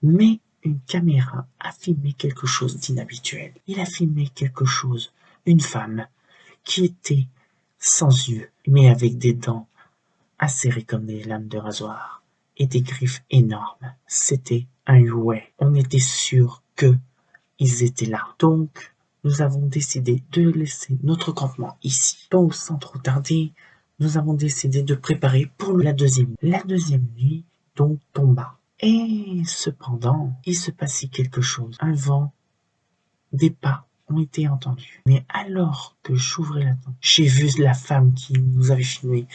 Mais une caméra a filmé quelque chose d'inhabituel. Il a filmé quelque chose, une femme, qui était sans yeux, mais avec des dents acérées comme des lames de rasoir et des griffes énormes. C'était un Yurei. On était sûr que ils étaient là. Donc, nous avons décidé de laisser notre campement ici. Donc, sans trop tarder, nous avons décidé de préparer pour la deuxième. La deuxième nuit, donc, tomba. Et cependant, il se passait quelque chose. Un vent, des pas ont été entendus. Mais alors que j'ouvrais la tente, j'ai vu la femme qui nous avait filmé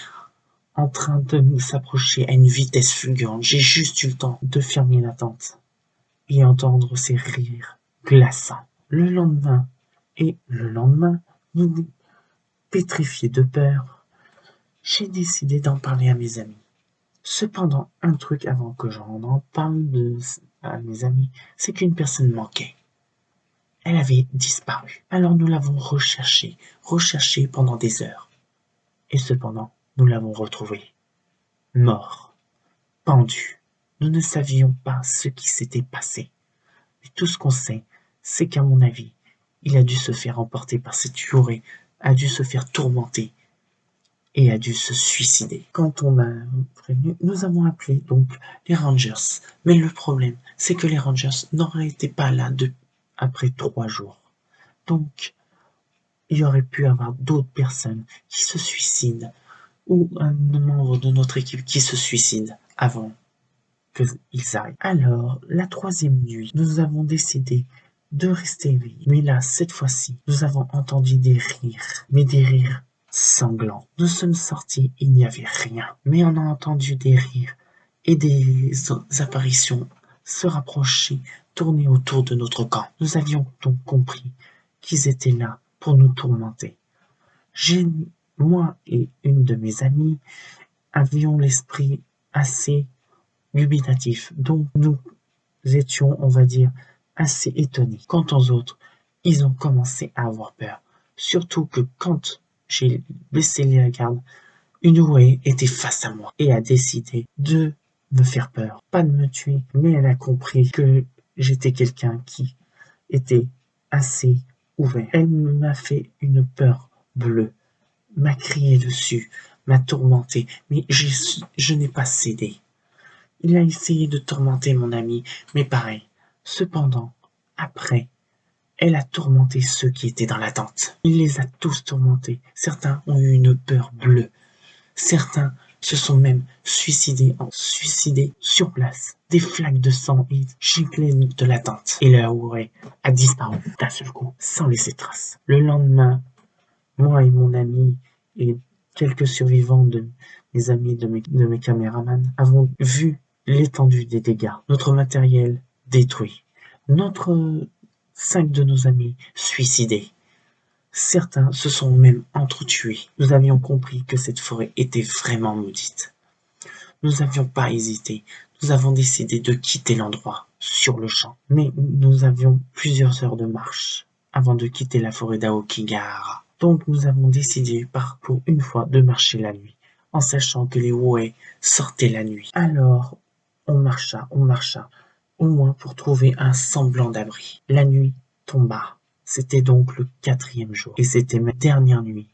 en train de nous s'approcher à une vitesse fulgurante. J'ai juste eu le temps de fermer la tente et entendre ses rires glaçants. Le lendemain, nous pétrifiés de peur, j'ai décidé d'en parler à mes amis. Cependant, un truc avant que j'en en parle à mes amis, c'est qu'une personne manquait. Elle avait disparu. Alors nous l'avons recherchée pendant des heures. Et cependant, nous l'avons retrouvée. Mort. Pendu. Nous ne savions pas ce qui s'était passé. Mais tout ce qu'on sait, c'est qu'à mon avis, il a dû se faire emporter par cette Yurei, a dû se faire tourmenter et a dû se suicider. Quand on a prévenu, nous avons appelé donc les Rangers. Mais le problème, c'est que les Rangers n'auraient été pas là après 3 jours. Donc, il y aurait pu avoir d'autres personnes qui se suicident ou un membre de notre équipe qui se suicide avant qu'ils arrivent. Alors, la troisième nuit, nous avons décidé de rester éveillés. Mais là, cette fois-ci, nous avons entendu des rires, mais des rires sanglants. Nous sommes sortis, il n'y avait rien, mais on a entendu des rires et des apparitions se rapprocher, tourner autour de notre camp. Nous avions donc compris qu'ils étaient là pour nous tourmenter. Moi et une de mes amies avions l'esprit assez dubitatif, donc nous étions, on va dire, assez étonnés. Quant aux autres, ils ont commencé à avoir peur. Surtout que quand j'ai baissé la garde, une ouée était face à moi et a décidé de me faire peur. Pas de me tuer, mais elle a compris que j'étais quelqu'un qui était assez ouvert. Elle m'a fait une peur bleue, m'a crié dessus, m'a tourmenté, mais je n'ai pas cédé. Il a essayé de tourmenter mon ami, mais pareil. Cependant, après, elle a tourmenté ceux qui étaient dans la tente. Il les a tous tourmentés. Certains ont eu une peur bleue. Certains se sont même suicidés sur place. Des flaques de sang giclaient de la tente. Et la Houret a disparu d'un seul coup, sans laisser trace. Le lendemain, moi et mon ami et quelques survivants de mes amis de mes caméramans avons vu l'étendue des dégâts, notre matériel détruit, 5 de nos amis suicidés. Certains se sont même entretués. Nous avions compris que cette forêt était vraiment maudite. Nous n'avions pas hésité. Nous avons décidé de quitter l'endroit sur le champ. Mais nous avions plusieurs heures de marche avant de quitter la forêt d'Aokigahara. Donc nous avons décidé pour une fois de marcher la nuit, en sachant que les Ouais sortaient la nuit. Alors on marcha, au moins pour trouver un semblant d'abri. La nuit tomba. C'était donc le 4e jour, et c'était ma dernière nuit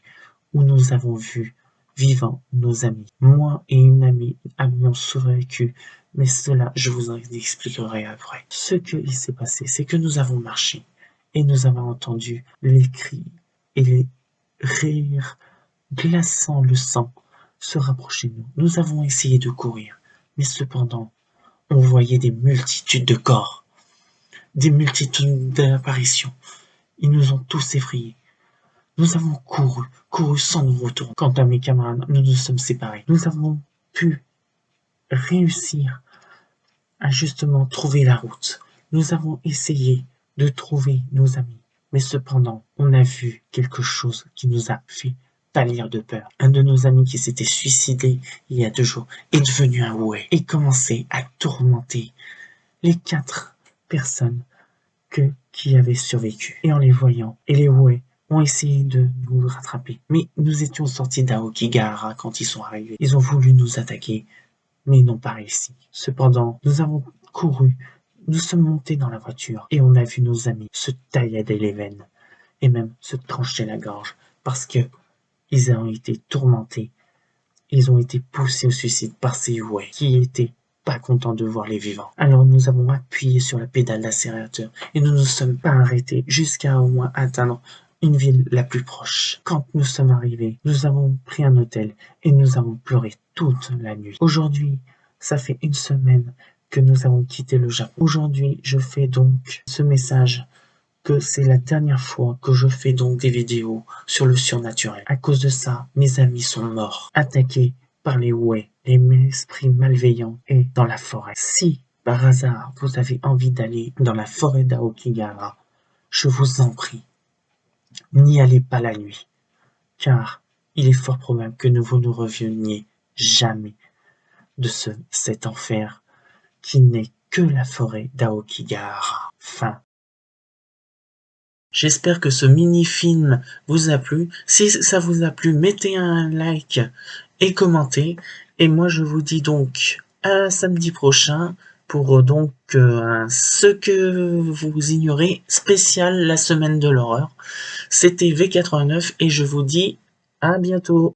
où nous avons vu vivants nos amis. Moi et une amie avions survécu, mais cela je vous en expliquerai après. Ce qu'il s'est passé, c'est que nous avons marché, et nous avons entendu les cris et les rires glaçant le sang se rapprocher de nous. Nous avons essayé de courir, mais cependant, on voyait des multitudes de corps, des multitudes d'apparitions. Ils nous ont tous effrayés. Nous avons couru sans nous retourner. Quant à mes camarades, nous nous sommes séparés. Nous avons pu réussir à justement trouver la route. Nous avons essayé de trouver nos amis. Mais cependant, on a vu quelque chose qui nous a fait pâlir de peur. Un de nos amis qui s'était suicidé il y a 2 jours est devenu un Ouai et commençait à tourmenter les 4 personnes qui avaient survécu. Et en les voyant, et les Ouais ont essayé de nous rattraper. Mais nous étions sortis d'Aokigahara quand ils sont arrivés. Ils ont voulu nous attaquer, mais ils n'ont pas réussi. Cependant, nous avons couru, nous sommes montés dans la voiture, et on a vu nos amis se taillader les veines, et même se trancher la gorge, parce que ils ont été tourmentés, ils ont été poussés au suicide par ces Ouais, qui étaient pas contents de voir les vivants. Alors nous avons appuyé sur la pédale d'accélérateur et nous ne nous sommes pas arrêtés jusqu'à au moins atteindre une ville la plus proche. Quand nous sommes arrivés, nous avons pris un hôtel et nous avons pleuré toute la nuit. Aujourd'hui, ça fait 1 semaine que nous avons quitté le Japon. Aujourd'hui, je fais donc ce message que c'est la dernière fois que je fais donc des vidéos sur le surnaturel. À cause de ça, mes amis sont morts, attaqués par les Ouais, les esprits malveillants, et dans la forêt. Si, par hasard, vous avez envie d'aller dans la forêt d'Aokigahara, je vous en prie, n'y allez pas la nuit, car il est fort probable que vous ne reveniez jamais de cet enfer qui n'est que la forêt d'Aokigahara. Fin. J'espère que ce mini-film vous a plu. Si ça vous a plu, mettez un like et commentez. Et moi, je vous dis donc à samedi prochain pour donc ce que vous ignorez, spécial la semaine de l'horreur. C'était V89 et je vous dis à bientôt.